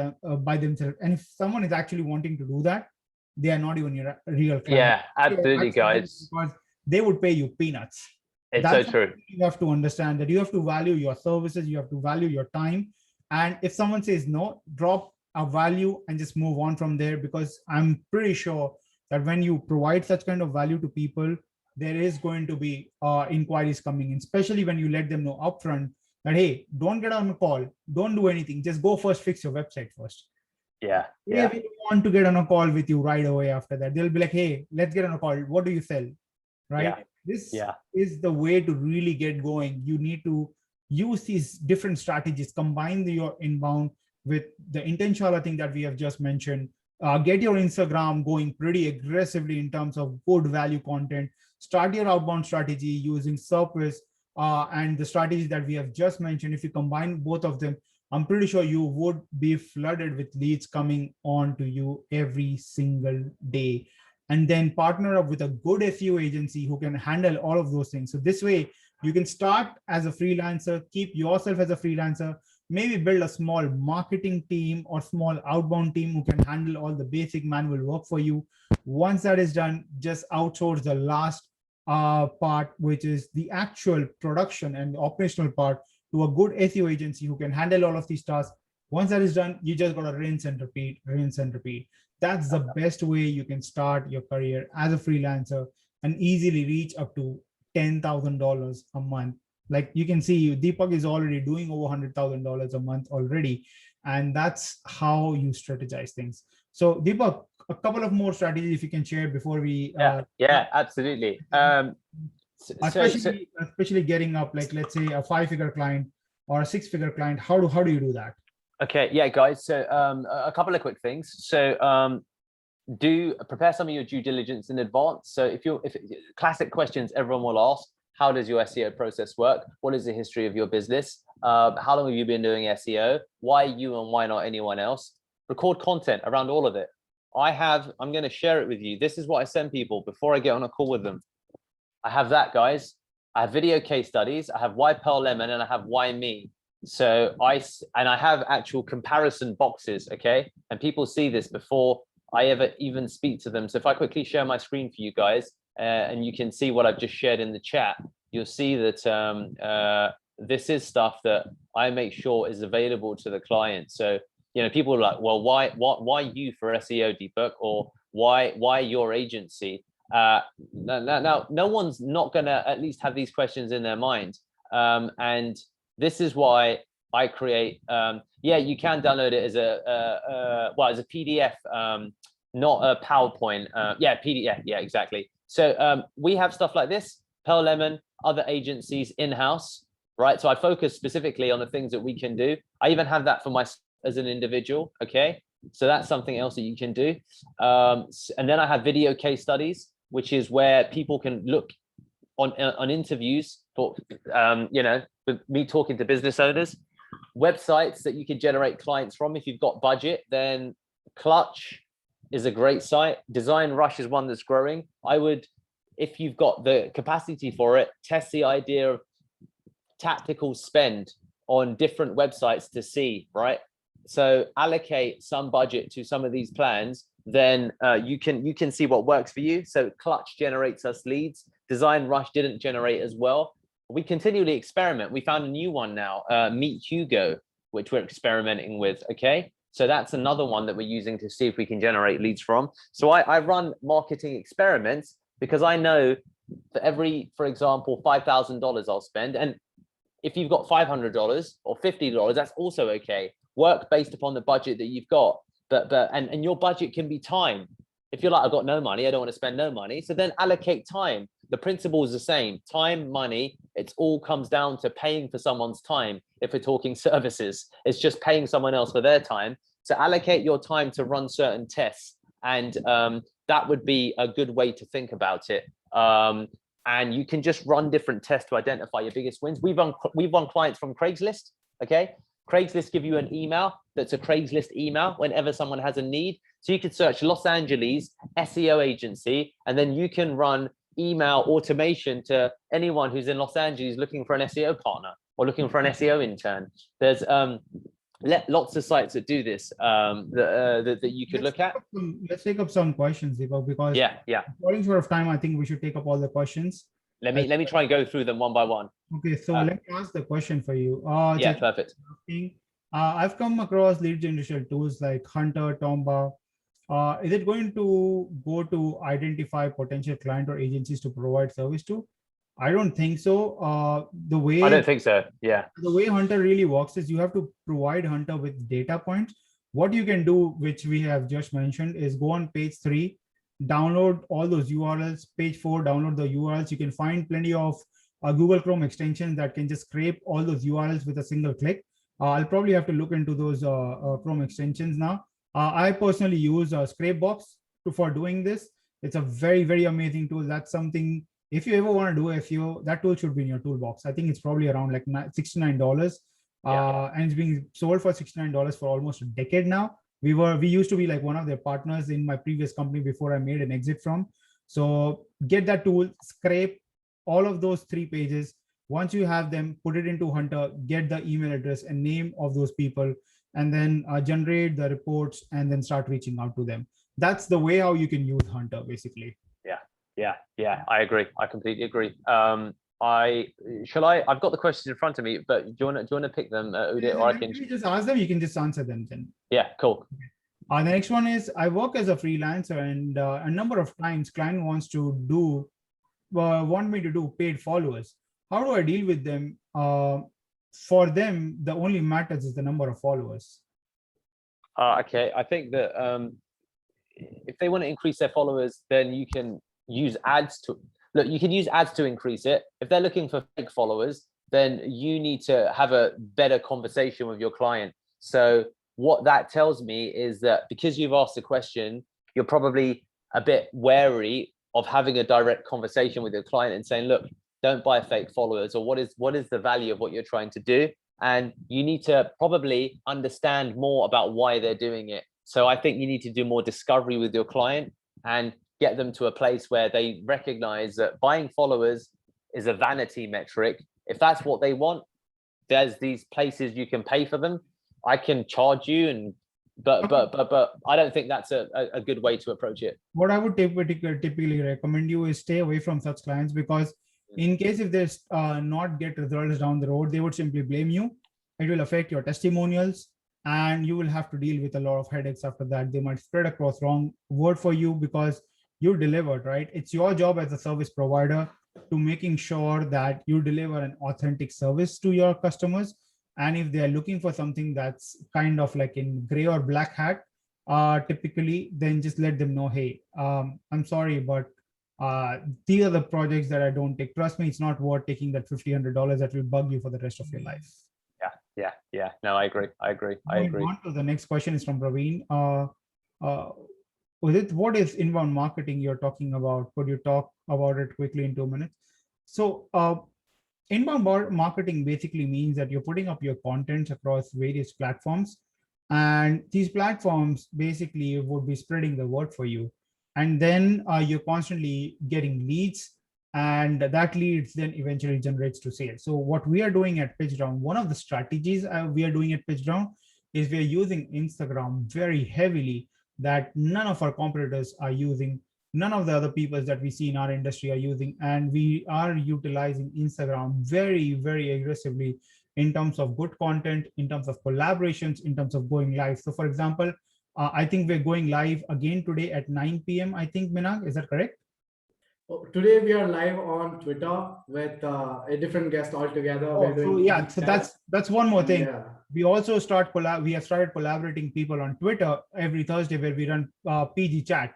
by themselves. And if someone is actually wanting to do that, they are not even your real client. Yeah, absolutely, guys. Because they would pay you peanuts. It's so true. You have to understand that you have to value your services, you have to value your time. And if someone says no, drop a value and just move on from there, because I'm pretty sure that when you provide such kind of value to people, there is going to be inquiries coming in, especially when you let them know upfront that, hey, don't get on a call, don't do anything, just go first, fix your website first. Yeah. If you want to get on a call with you right away after that, they'll be like, hey, let's get on a call. What do you sell? Right? Yeah. This is the way to really get going. You need to use these different strategies, combine your inbound with the intentional thing that we have just mentioned. Get your Instagram going pretty aggressively in terms of good value content. Start your outbound strategy using SERPWIZZ and the strategies that we have just mentioned. If you combine both of them, I'm pretty sure you would be flooded with leads coming on to you every single day. And then partner up with a good SEO agency who can handle all of those things. So this way, you can start as a freelancer, keep yourself as a freelancer, maybe build a small marketing team or small outbound team who can handle all the basic manual work for you. Once that is done, just outsource the last part, which is the actual production and the operational part, to a good SEO agency who can handle all of these tasks. Once that is done, you just got to rinse and repeat, rinse and repeat. That's the best way you can start your career as a freelancer and easily reach up to $10,000 a month. Like you can see, Deepak is already doing over $100,000 a month already. And that's how you strategize things. So Deepak, a couple of more strategies if you can share before we... absolutely. Especially getting up, like, let's say a 5-figure client or a 6-figure client, how do you do that? Okay, yeah, guys. So a couple of quick things. So do prepare some of your due diligence in advance. So if classic questions everyone will ask: how does your SEO process work? What is the history of your business? How long have you been doing SEO? Why you and why not anyone else? Record content around all of it. I'm going to share it with you. This is what I send people before I get on a call with them. I have that, guys. I have video case studies. I have why Pearl Lemon, and I have why me. So I have actual comparison boxes, okay? And people see this before I ever even speak to them. So if I quickly share my screen for you guys, and you can see what I've just shared in the chat, you'll see that this is stuff that I make sure is available to the client. So, you know, people are like, well, why you for SEO, Deepak, or why your agency? Now, no one's not gonna at least have these questions in their mind. And this is why I create, you can download it as as a PDF, not a PowerPoint. PDF, yeah, exactly. So we have stuff like this, Pearl Lemon, other agencies in-house, right? So I focus specifically on the things that we can do. I even have that for myself as an individual, okay? So that's something else that you can do. And then I have video case studies, which is where people can look on interviews for, with me talking to business owners, websites that you can generate clients from. If you've got budget, then Clutch is a great site. Design Rush is one that's growing. I would, if you've got the capacity for it, test the idea of tactical spend on different websites to see, right? So allocate some budget to some of these plans then you can see what works for you. So Clutch generates us leads. Design Rush didn't generate as well. We continually experiment. We found a new one now, Meet Hugo, which we're experimenting with. Okay, so that's another one that we're using to see if we can generate leads from. So I run marketing experiments because I know for every, for example, $5,000 I'll spend, and if you've got $500 or $50, that's also okay. Work based upon the budget that you've got, and your budget can be time. If you're like, I've got no money, I don't want to spend no money, so then allocate time. The principle is the same. Time, money, it all comes down to paying for someone's time. If we're talking services, it's just paying someone else for their time. So allocate your time to run certain tests, and that would be a good way to think about it. And you can just run different tests to identify your biggest wins. We've won clients from Craigslist. Okay, Craigslist give you an email that's a Craigslist email whenever someone has a need. So you could search Los Angeles SEO agency, and then you can run email automation to anyone who's in Los Angeles looking for an SEO partner or looking for an SEO intern. There's lots of sites that do this that you could look at. Let's take up some questions, Deepak, because according to time, I think we should take up all the questions. Let me try and go through them one by one. Okay, so let me ask the question for you. Yeah, perfect. I've come across lead generation tools like Hunter, Tomba. Is it going to go to identify potential client or agencies to provide service to? I don't think so. I don't think so. Yeah. The way Hunter really works is you have to provide Hunter with data points. What you can do, which we have just mentioned, is go on page 3, download all those URLs. Page 4, download the URLs. You can find plenty of Google Chrome extensions that can just scrape all those URLs with a single click. I'll probably have to look into those Chrome extensions now. I personally use Scrapebox for doing this. It's a very, very amazing tool. That's something, if you ever want to do SEO, that tool should be in your toolbox. I think it's probably around like $69. And it's being sold for $69 for almost a decade now. We used to be like one of their partners in my previous company before I made an exit from. So get that tool, scrape all of those 3 pages. Once you have them, put it into Hunter, get the email address and name of those people, and then generate the reports and then start reaching out to them. That's the way how you can use Hunter, basically. Yeah, I agree. I completely agree. I've got the questions in front of me, but do you want to pick them, Udit, or I can just ask them? You can just answer them then. Yeah, cool. The next one is, I work as a freelancer, and a number of times client want me to do paid followers. How do I deal with them? For them, the only matters is the number of followers. Okay, I think that if they want to increase their followers, then you can use ads to increase it. If they're looking for fake followers, then you need to have a better conversation with your client. So what that tells me is that because you've asked the question, you're probably a bit wary of having a direct conversation with your client and saying, look, don't buy fake followers, or what is the value of what you're trying to do? And you need to probably understand more about why they're doing it. So I think you need to do more discovery with your client and get them to a place where they recognize that buying followers is a vanity metric. If that's what they want, there's these places you can pay for them. I can charge you, but I don't think that's a good way to approach it. What I would typically recommend you is stay away from such clients, because in case if they not get results down the road, they would simply blame you. It will affect your testimonials, and you will have to deal with a lot of headaches after that. They might spread across wrong word for you because you delivered, right? It's your job as a service provider to making sure that you deliver an authentic service to your customers. And if they are looking for something that's kind of like in gray or black hat, typically, then just let them know, hey, I'm sorry, but these are the projects that I don't take. Trust me, it's not worth taking that $100 that will bug you for the rest of your life. Yeah. No, I agree. On to the next question is from Praveen. What is inbound marketing you're talking about? Could you talk about it quickly in 2 minutes? So inbound marketing basically means that you're putting up your content across various platforms, and these platforms basically would be spreading the word for you. And then you're constantly getting leads, and that leads then eventually generates to sales. So what we are doing at PitchGround, one of the strategies we are doing at PitchGround is we are using Instagram very heavily, that none of our competitors are using, none of the other people that we see in our industry are using, and we are utilizing Instagram very, very aggressively in terms of good content, in terms of collaborations, in terms of going live. So for example, I think we're going live again today at 9 p.m. I think, Minag, is that correct? Today we are live on Twitter with a different guest altogether. Oh, so yeah, so that's one more thing. Yeah. We also we have started collaborating people on Twitter every Thursday where we run PG Chat.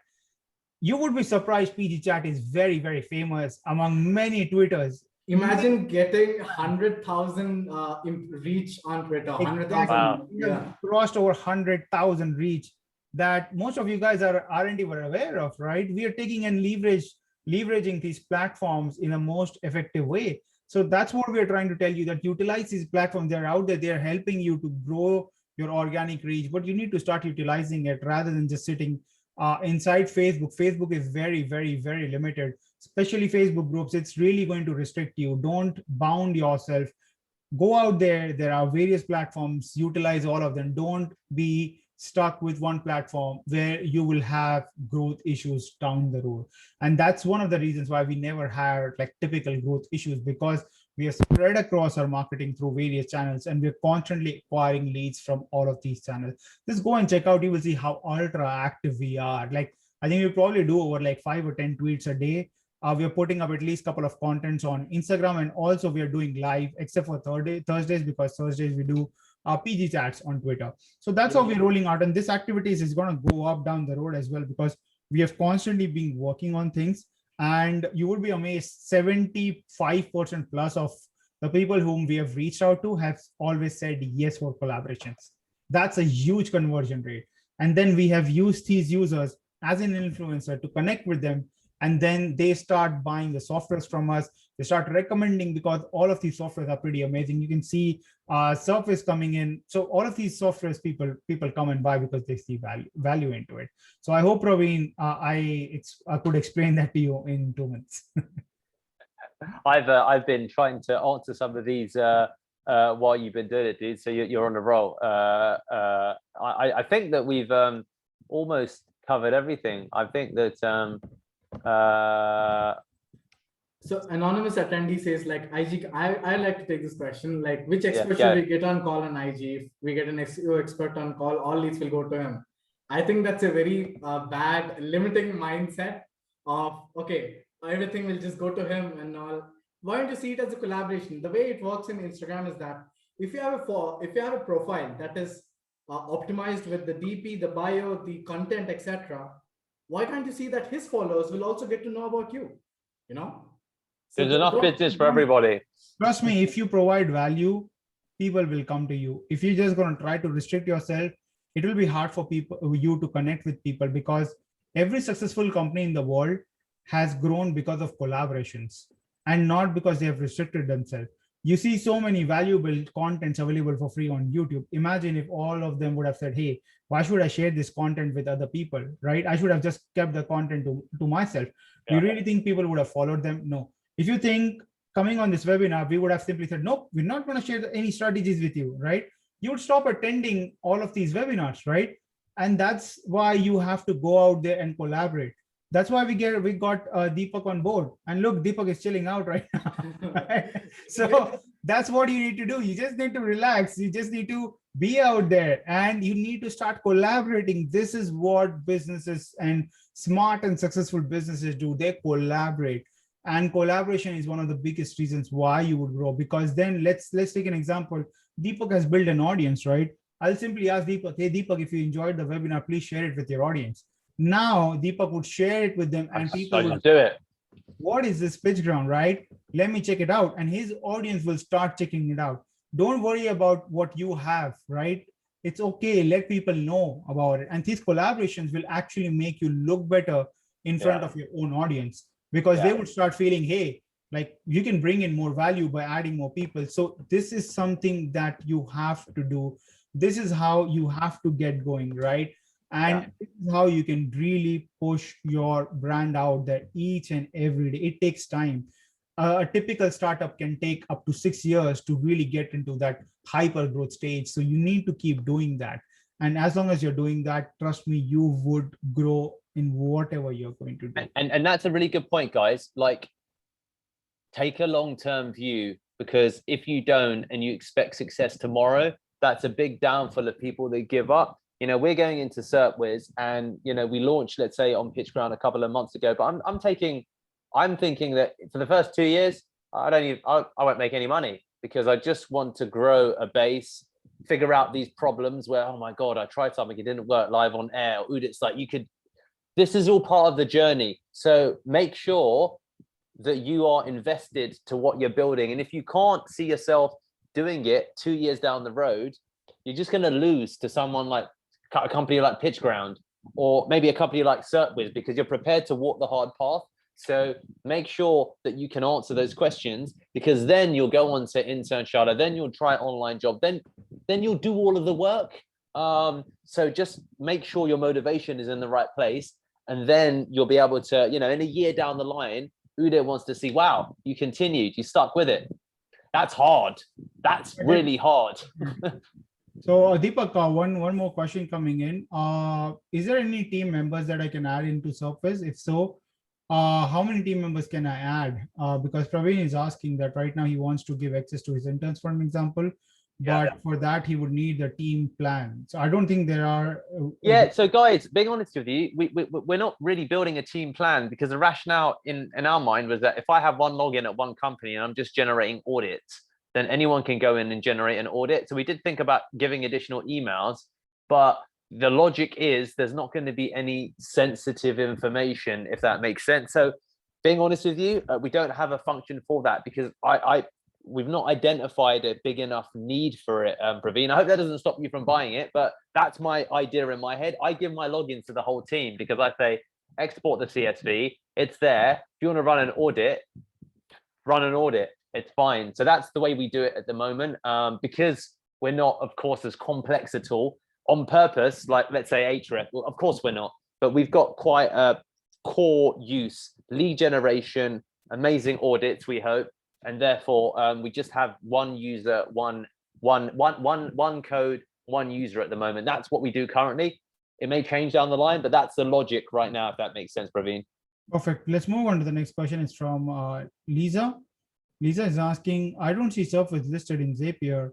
You would be surprised, PG Chat is very, very famous among many Twitters. Imagine getting 100,000 reach on Twitter. 100,000. Wow. Yeah. Crossed over 100,000 reach that most of you guys aren't even aware of, right? We are taking and leveraging these platforms in a most effective way. So that's what we're trying to tell you, that utilize these platforms. They're out there, they're helping you to grow your organic reach, but you need to start utilizing it rather than just sitting inside Facebook. Facebook is very, very, very limited, especially Facebook groups. It's really going to restrict you. Don't bound yourself. Go out there. There are various platforms. Utilize all of them. Don't be stuck with one platform where you will have growth issues down the road. And that's one of the reasons why we never had like typical growth issues, because we are spread across our marketing through various channels and we're constantly acquiring leads from all of these channels. Just go and check out. You will see how ultra active we are. Like, I think we probably do over like 5 or 10 tweets a day. We are putting up at least a couple of contents on Instagram, and also we are doing live, except for Thursdays, because Thursdays we do PG chats on Twitter. So that's how we're rolling out. And this activities is going to go up down the road as well, because we have constantly been working on things. And you would be amazed, 75% plus of the people whom we have reached out to have always said yes for collaborations. That's a huge conversion rate. And then we have used these users as an influencer to connect with them. And then they start buying the softwares from us. They start recommending, because all of these softwares are pretty amazing. You can see Surface coming in. So all of these softwares, people come and buy because they see value into it. So I hope, Praveen, I could explain that to you in 2 minutes. I've been trying to answer some of these while you've been doing it, dude. So you're on a roll. I think that we've almost covered everything. I think that. So anonymous attendee says, like, IG, I like to take this question, like, which expert should we get on call on IG? If we get an SEO expert on call, all leads will go to him. I think that's a very bad limiting mindset of, okay, everything will just go to him and all. Why don't you see it as a collaboration? The way it works in Instagram is that if you have a profile that is optimized with the DP, the bio, the content, etc., why can't you see that his followers will also get to know about you? You know, so there's enough business for everybody. Trust me, if you provide value, people will come to you. If you're just going to try to restrict yourself, it will be hard for you to connect with people, because every successful company in the world has grown because of collaborations and not because they have restricted themselves. You see so many valuable contents available for free on YouTube. Imagine if all of them would have said, hey, why should I share this content with other people, right? I should have just kept the content to myself. Do you really think people would have followed them? No. If you think coming on this webinar, we would have simply said, nope, we're not going to share any strategies with you, right? You would stop attending all of these webinars, right? And that's why you have to go out there and collaborate. That's why we got Deepak on board. And look, Deepak is chilling out right now. Right? So that's what you need to do. You just need to relax. You just need to be out there and you need to start collaborating. This is what businesses and smart and successful businesses do. They collaborate. And collaboration is one of the biggest reasons why you would grow. Because then let's take an example. Deepak has built an audience, right? I'll simply ask Deepak, hey, Deepak, if you enjoyed the webinar, please share it with your audience. Now, Deepak would share it with them and people would do it. What is this PitchGround, right? Let me check it out. And his audience will start checking it out. Don't worry about what you have, right? It's okay. Let people know about it. And these collaborations will actually make you look better in front of your own audience, because they would start feeling, hey, like you can bring in more value by adding more people. So this is something that you have to do. This is how you have to get going, right? And this is how you can really push your brand out there each and every day. It takes time. A typical startup can take up to 6 years to really get into that hyper growth stage. So you need to keep doing that. And as long as you're doing that, trust me, you would grow in whatever you're going to do. And that's a really good point, guys. Like, take a long-term view, because if you don't and you expect success tomorrow, that's a big downfall of people that give up. You know, we're going into SERPWIZZ, and you know, we launched, let's say, on PitchGround a couple of months ago. But I'm thinking that for the first 2 years, I won't make any money, because I just want to grow a base, figure out these problems where, oh my God, I tried something, it didn't work live on air. It's like, this is all part of the journey. So make sure that you are invested to what you're building. And if you can't see yourself doing it 2 years down the road, you're just going to lose to someone like a company like PitchGround, or maybe a company like SERPWIZZ, because you're prepared to walk the hard path. So make sure that you can answer those questions, because then you'll go on to intern Charlotte, then you'll try online job, then you'll do all of the work. So just make sure your motivation is in the right place, and then you'll be able to, you know, in a year down the line, Uday wants to see, wow, you continued, you stuck with it. That's hard. That's really hard. So Deepak, one more question coming in. Is there any team members that I can add into SERPWIZZ? If so, how many team members can I add? Because Praveen is asking that right now he wants to give access to his interns, for an example, but for that he would need a team plan. So I don't think there are. So guys, being honest with you, we're not really building a team plan, because the rationale in our mind was that if I have one login at one company and I'm just generating audits, then anyone can go in and generate an audit. So we did think about giving additional emails, but the logic is there's not going to be any sensitive information, if that makes sense. So being honest with you, we don't have a function for that, because we've not identified a big enough need for it, Praveen. I hope that doesn't stop you from buying it, but that's my idea in my head. I give my logins to the whole team, because I say, export the CSV, it's there. If you want to run an audit, run an audit. It's fine. So that's the way we do it at the moment, because we're not, of course, as complex at all on purpose, like let's say Href. Well, of course we're not, but we've got quite a core use, lead generation, amazing audits, we hope. And therefore, we just have one user, one code, one user at the moment. That's what we do currently. It may change down the line, but that's the logic right now, if that makes sense, Praveen. Perfect. Let's move on to the next question. It's from Lisa. Lisa is asking, I don't see SERPWIZZ listed in Zapier.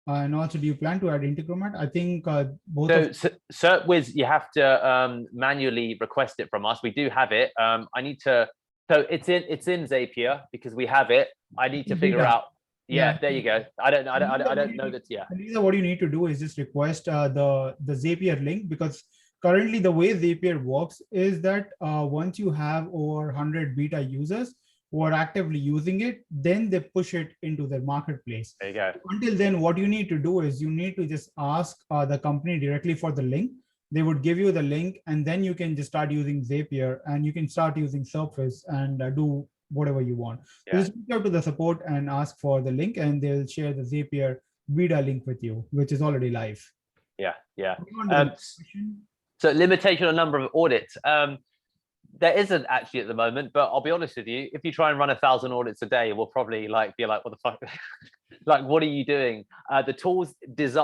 And also, do you plan to add Integromat? I think both. So SERPWIZZ, you have to manually request it from us. We do have it. I need to. So it's in Zapier, because we have it. I need to figure out. Yeah, there you go. I don't know that. Yeah. Lisa, what you need to do is just request the Zapier link, because currently the way Zapier works is that once you have over 100 beta users who are actively using it, then they push it into the marketplace. There you go. Until then, what you need to do is you need to just ask the company directly for the link. They would give you the link, and then you can just start using Zapier, and you can start using SERPWIZZ and do whatever you want. So just reach out to the support and ask for the link, and they'll share the Zapier beta link with you, which is already live. Yeah. So limitation on number of audits. There isn't actually at the moment, but I'll be honest with you, if you try and run 1,000 audits a day, we'll probably be like, what the fuck? Like, what are you doing? The tool's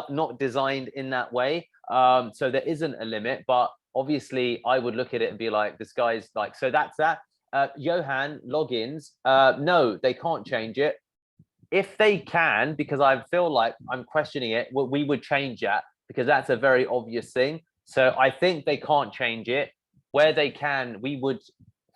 not designed in that way. So there isn't a limit, but obviously I would look at it and be like, this guy's like, so that's that. Johan, logins, no, they can't change it. If they can, because I feel like I'm questioning it, we would change that, because that's a very obvious thing. So I think they can't change it. Where they can, we would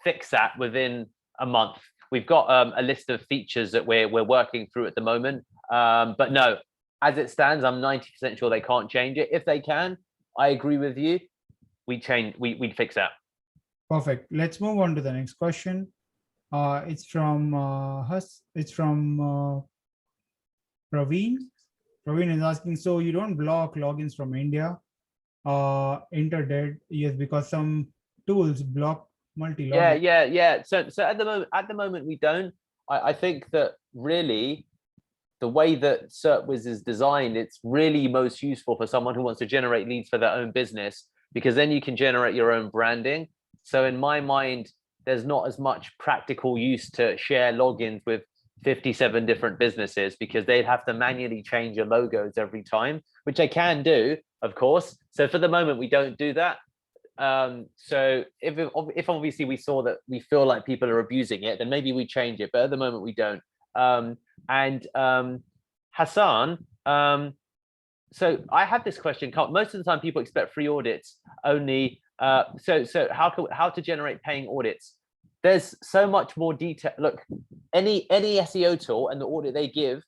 fix that within a month. We've got a list of features that we're working through at the moment. But no, as it stands, I'm 90% sure they can't change it. If they can, I agree with you. We'd fix that. Perfect. Let's move on to the next question. It's from It's from Praveen. Praveen is asking, so you don't block logins from India? Interdid, yes, because some tools block multi-login. Yeah. So at the moment we don't. I think that really the way that SERPWIZZ is designed, it's really most useful for someone who wants to generate leads for their own business, because then you can generate your own branding. So in my mind, there's not as much practical use to share logins with 57 different businesses, because they'd have to manually change your logos every time, which they can do, of course. So for the moment, we don't do that. So if obviously we saw that we feel like people are abusing it, then maybe we change it. But at the moment, we don't. Hassan, so I have this question. Most of the time, people expect free audits only. So how to generate paying audits? There's so much more detail. Look, any SEO tool and the audit they give,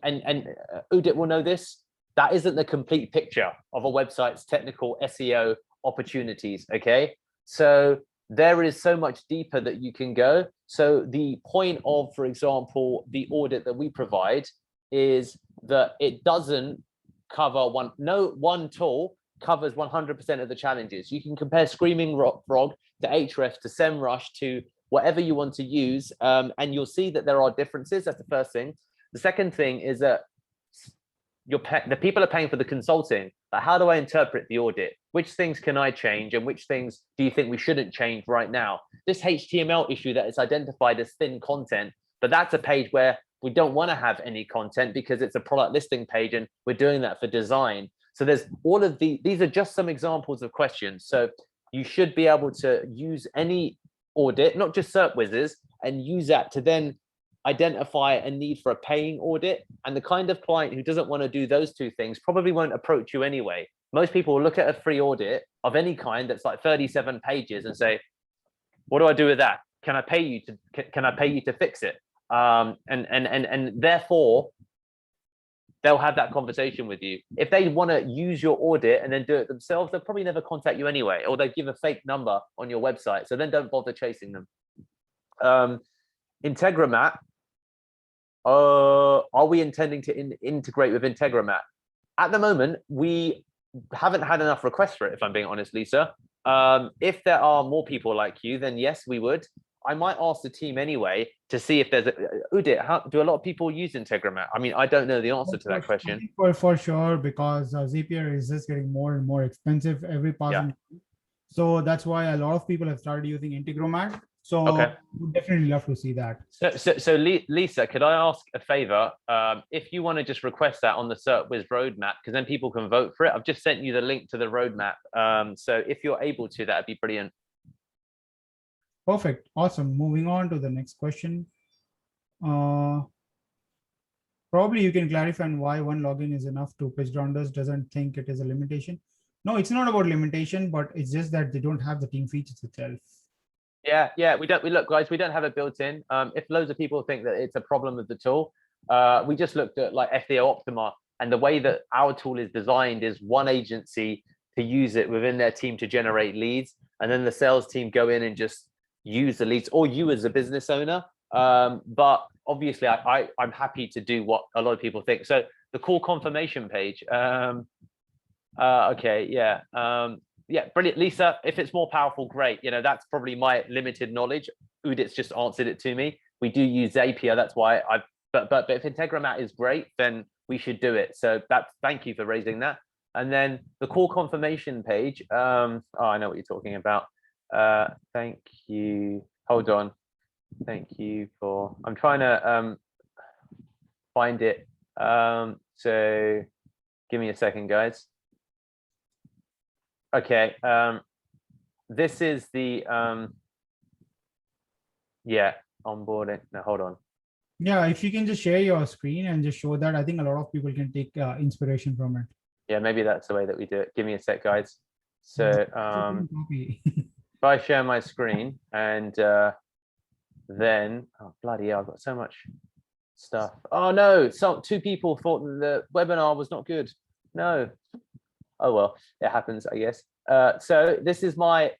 and Udit will know this, that isn't the complete picture of a website's technical SEO opportunities. Okay, so there is so much deeper that you can go. So the point of, for example, the audit that we provide is that it doesn't cover one tool covers 100% of the challenges. You can compare Screaming Frog to Ahrefs to SEMrush to whatever you want to use, and you'll see that there are differences. That's the first thing. The second thing is that the people are paying for the consulting. But how do I interpret the audit? Which things can I change, and which things do you think we shouldn't change right now? This HTML issue that is identified as thin content, but that's a page where we don't want to have any content because it's a product listing page, and we're doing that for design. So there's all of these are just some examples of questions. So you should be able to use any audit, not just SERPWIZZ's, and use that to then identify a need for a paying audit. And the kind of client who doesn't want to do those two things probably won't approach you anyway. Most people will look at a free audit of any kind that's like 37 pages and say, what do I do with that? Can I pay you to fix it? And therefore they'll have that conversation with you. If they want to use your audit and then do it themselves, they'll probably never contact you anyway, or they give a fake number on your website. So then don't bother chasing them. Integromat, are we intending to integrate with Integromat? At the moment, we haven't had enough requests for it, if I'm being honest, Lisa. If there are more people like you, then yes, we would. I might ask the team anyway to see if there's Udit, do a lot of people use Integromat? I mean, I don't know the answer to that question. For sure, because Zapier is just getting more and more expensive every passing. Yeah. So that's why a lot of people have started using Integromat. So okay. We'd definitely love to see that. So Lisa, could I ask a favor? If you want to just request that on the SERPWIZZ roadmap, because then people can vote for it. I've just sent you the link to the roadmap. So if you're able to, that'd be brilliant. Perfect. Awesome. Moving on to the next question. Probably you can clarify on why one login is enough to PitchGrounders doesn't think it is a limitation. No, it's not about limitation, but it's just that they don't have the team features itself. Yeah, we look, guys, we don't have it built in. If loads of people think that it's a problem with the tool, we just looked at like FDO Optima, and the way that our tool is designed is one agency to use it within their team to generate leads, and then the sales team go in and just use the leads, or you as a business owner. But obviously I'm happy to do what a lot of people think. So the call confirmation page, okay, yeah. Yeah, brilliant, Lisa. If it's more powerful, great. You know, that's probably my limited knowledge. Udit's just answered it to me. We do use Zapier, that's why but if Integromat is great, then we should do it. So thank you for raising that. And then the call confirmation page. Oh, I know what you're talking about. Thank you. Hold on. Thank you for. I'm trying to find it. So give me a second, guys. Okay, this is the yeah, onboarding. No, hold on. Yeah, if you can just share your screen and just show that, I think a lot of people can take inspiration from it. Yeah, maybe that's the way that we do it. Give me a sec, guys. So if I share my screen and then, oh bloody hell, I've got so much stuff. Oh no, two people thought the webinar was not good. No. Oh well, it happens, I guess. So this is my.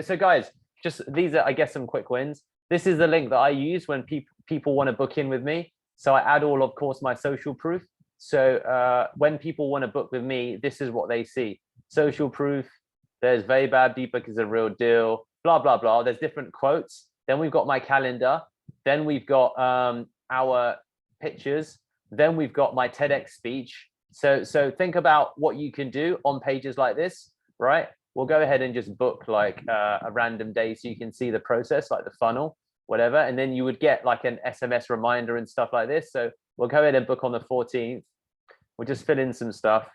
So guys, just these are, I guess, some quick wins. This is the link that I use when people want to book in with me. So I add all, of course, my social proof. So when people want to book with me, this is what they see: social proof. There's very bad. Deepak is a real deal. Blah blah blah. There's different quotes. Then we've got my calendar. Then we've got our pictures. Then we've got my TEDx speech. So think about what you can do on pages like this, right? We'll go ahead and just book like a random day so you can see the process, like the funnel, whatever. And then you would get like an SMS reminder and stuff like this. So we'll go ahead and book on the 14th. We'll just fill in some stuff.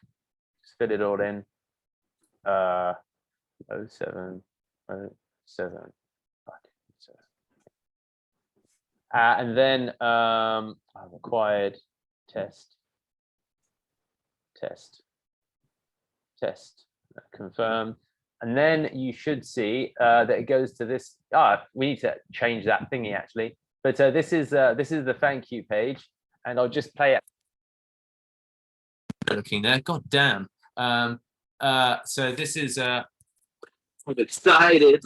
Just fill it all in. 0707. And then I've acquired test, confirm. And then you should see that it goes to this. We need to change that thingy actually. But this is the thank you page, and I'll just play it. Looking there, god damn. So this is I'm excited.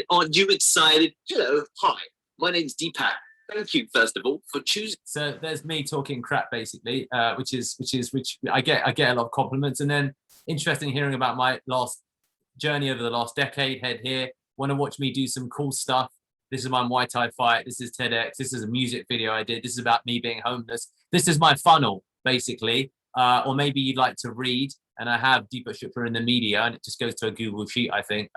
Aren't you excited? Hello, hi. My name's Deepak. Thank you, first of all, for choosing. So there's me talking crap, basically, which I get a lot of compliments, and then interesting hearing about my last journey over the last decade. Head here, want to watch me do some cool stuff. This is my Muay Thai fight. This is TEDx. This is a music video I did. This is about me being homeless. This is my funnel, basically. Or maybe you'd like to read, and I have Deepak Shukla in the media, and it just goes to a Google sheet, I think.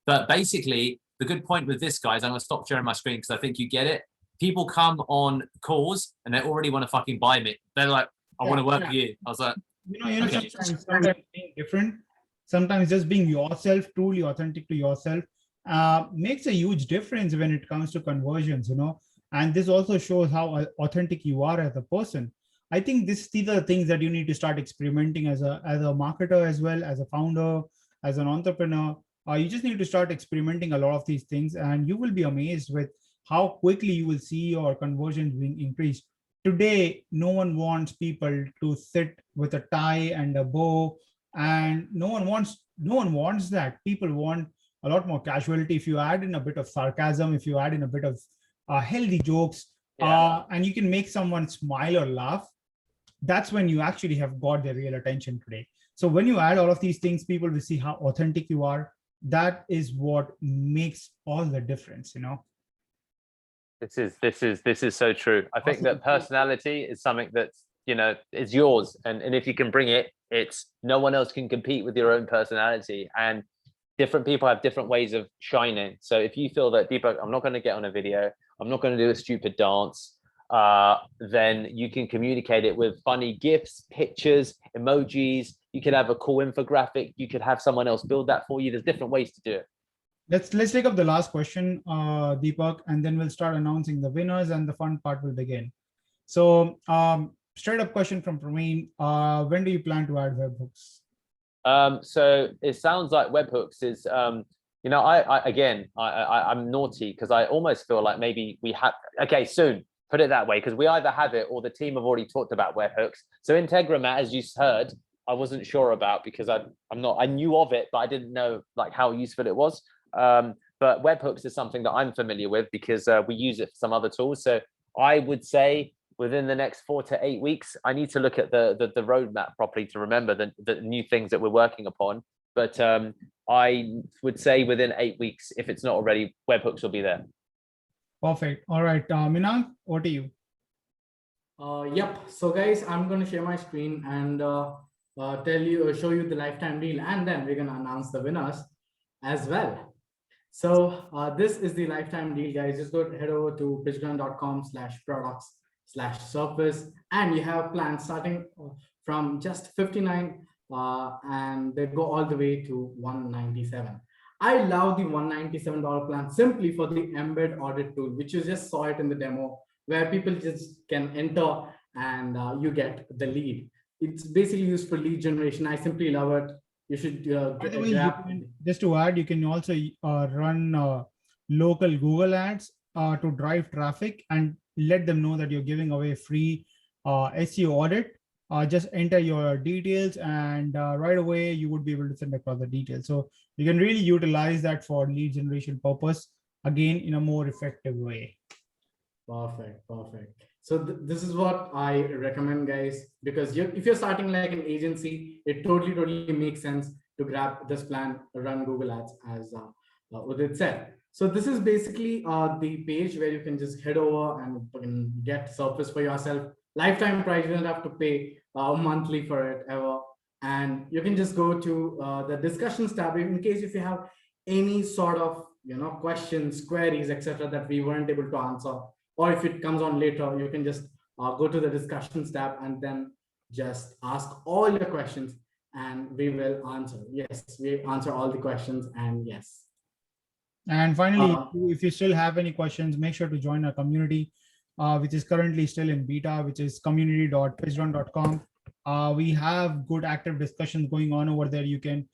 But basically, the good point with this, guys, I'm going to stop sharing my screen because I think you get it. People come on calls and they already want to fucking buy me. They're like, I want to work with you. I was like, okay. Sometimes being different, sometimes just being yourself, truly authentic to yourself, makes a huge difference when it comes to conversions, and this also shows how authentic you are as a person. I think these are the things that you need to start experimenting as a marketer, as well as a founder, as an entrepreneur. You just need to start experimenting a lot of these things, and you will be amazed with how quickly you will see your conversions being increased. Today, no one wants people to sit with a tie and a bow, and no one wants that. People want a lot more casualty. If you add in a bit of sarcasm, if you add in a bit of healthy jokes, and you can make someone smile or laugh, that's when you actually have got their real attention today. So when you add all of these things, people will see how authentic you are. That is what makes all the difference, This is so true. I think that personality is something that's, is yours. And if you can bring it, it's no one else can compete with your own personality. And different people have different ways of shining. So if you feel that, Deepak, I'm not going to get on a video, I'm not going to do a stupid dance, then you can communicate it with funny GIFs, pictures, emojis. You could have a cool infographic. You could have someone else build that for you. There's different ways to do it. Let's take up the last question, Deepak, and then we'll start announcing the winners and the fun part will begin. So straight up question from Praveen. When do you plan to add webhooks? So it sounds like webhooks is, I'm naughty because I almost feel like maybe we have, okay, soon, put it that way, because we either have it or the team have already talked about webhooks. So Integromat, as you heard, I wasn't sure about because I knew of it, but I didn't know like how useful it was. But webhooks is something that I'm familiar with because we use it for some other tools. So I would say within the next 4 to 8 weeks, I need to look at the roadmap properly to remember the new things that we're working upon. But I would say within 8 weeks, if it's not already, webhooks will be there. Perfect. All right, Minang, over to you. Yep. So guys, I'm going to share my screen and show you the lifetime deal, and then we're going to announce the winners as well. So this is the lifetime deal, guys. Just head over to pitchground.com/products/SERPWIZZ, and you have plans starting from just 59 and they go all the way to 197. I love the $197 plan simply for the embed audit tool, which you just saw it in the demo, where people just can enter and you get the lead. It's basically used for lead generation. I simply love it. You should just to add, you can also run local Google ads to drive traffic and let them know that you're giving away free SEO audit. Just enter your details and right away you would be able to send across the details. So you can really utilize that for lead generation purpose, again, in a more effective way. Perfect. So this is what I recommend, guys, because if you're starting like an agency, it totally makes sense to grab this plan, run Google ads, as Udit said. So this is basically the page where you can just head over and get SERPWIZZ for yourself. Lifetime price, you don't have to pay monthly for it ever. And you can just go to the discussions tab in case if you have any sort of questions, queries, etc. that we weren't able to answer. Or if it comes on later, you can just go to the discussions tab and then just ask all your questions. and we will answer. Yes, we answer all the questions, and yes. And finally, if you still have any questions, make sure to join our community, which is currently still in beta, which is community.pitchground.com. We have good active discussions going on over there. You can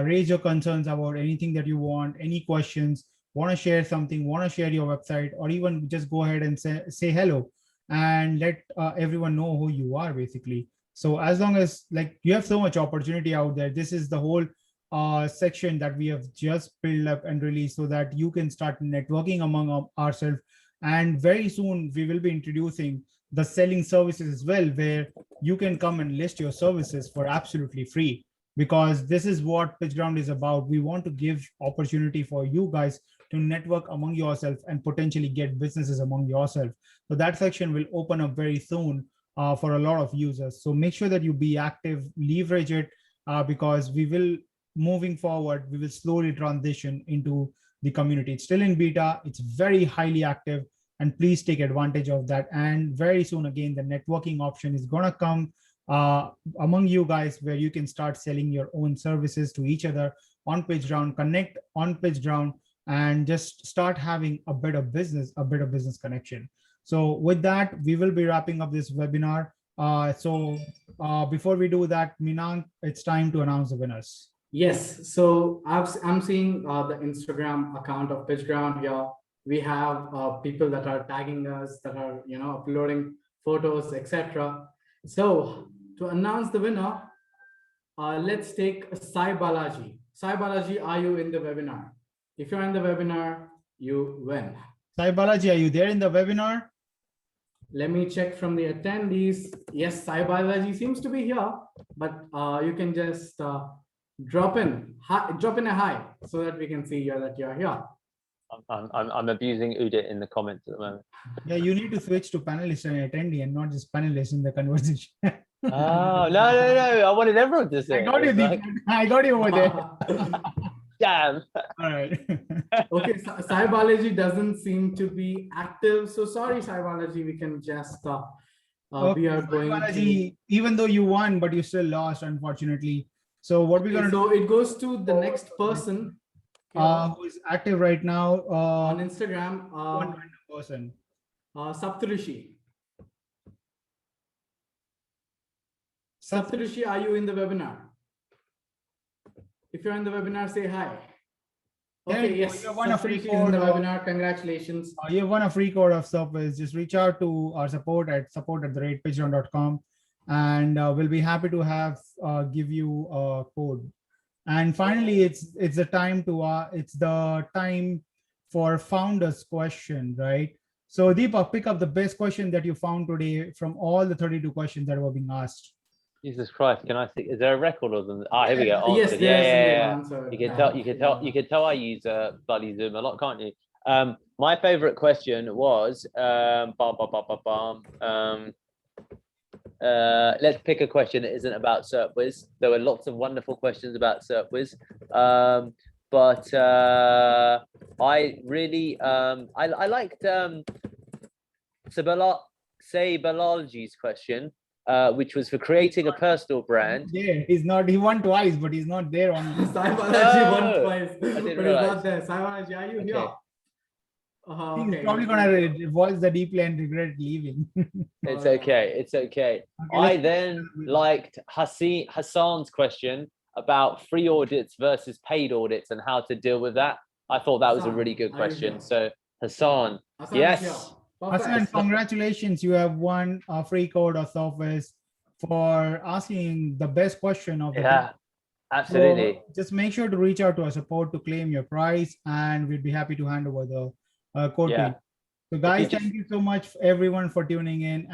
raise your concerns about anything that you want, any questions, want to share something, want to share your website, or even just go ahead and say hello and let everyone know who you are, basically. So as long as, like, you have so much opportunity out there, this is the whole section that we have just built up and released so that you can start networking among ourselves. And very soon we will be introducing the selling services as well, where you can come and list your services for absolutely free, because this is what PitchGround is about. We want to give opportunity for you guys to network among yourself and potentially get businesses among yourself. So that section will open up very soon for a lot of users. So make sure that you be active, leverage it, because we will, moving forward, we will slowly transition into the community. It's still in beta, it's very highly active, and please take advantage of that. And very soon, again, the networking option is going to come among you guys, where you can start selling your own services to each other on PitchGround, connect on PitchGround, and just start having a bit of business connection. So with that, we will be wrapping up this webinar. Before we do that, Minank, it's time to announce the winners. Yes, so I'm seeing the Instagram account of PitchGround here. We have people that are tagging us, that are uploading photos, etc. So to announce the winner, let's take Sai Balaji. Sai Balaji, are you in the webinar? If you're in the webinar, you win. Sai Balaji, are you there in the webinar? Let me check from the attendees. Yes, Sai Balaji seems to be here, but you can just drop in a hi so that we can see that you're here. I'm abusing Udit in the comments at the moment. Yeah, you need to switch to panelist and attendee and not just panelist in the conversation. Oh, no. I wanted everyone to say I got you, like... I got you over there. Damn. All right. Okay, Sai Balaji doesn't seem to be active. So sorry, Sai Balaji, we can just, we are going Balaji, even though you won, but you still lost, unfortunately. So what we're going to do? So it goes to the next person. Who is active right now on Instagram. One random person. Saptarishi. Saptarishi, are you in the webinar? If you're in the webinar, say hi. Okay, yes. You won a free code in the webinar. Congratulations. You won a free code of SERPWIZZ. Just reach out to our support at support@pitchground.com, and we'll be happy to have give you a code. And finally, it's the time for founders question, right? So Deepak, pick up the best question that you found today from all the 32 questions that were being asked. Jesus Christ, can I see? Is there a record of them? Here we go. Yes, yeah. You can tell I use bloody Zoom a lot, can't you? My favorite question was let's pick a question that isn't about SERPWIZZ. There were lots of wonderful questions about SERPWIZZ, but I really I liked Sabalalji's question, which was for creating a personal brand. Yeah, he's not. He won twice, but he's not there on. Sai Balaji won twice, but he's not there. Sai Balaji, are you here? He's probably gonna voice the deeply and regret leaving. It's okay. I then liked Hassan's question about free audits versus paid audits and how to deal with that. I thought that was a really good question. So Hassan, yes. Hassan, congratulations. You have won a free code of SERPWIZZ for asking the best question of the day. Absolutely. So just make sure to reach out to our support to claim your prize, and we'd be happy to hand over the code to you. So guys, thank you so much everyone for tuning in.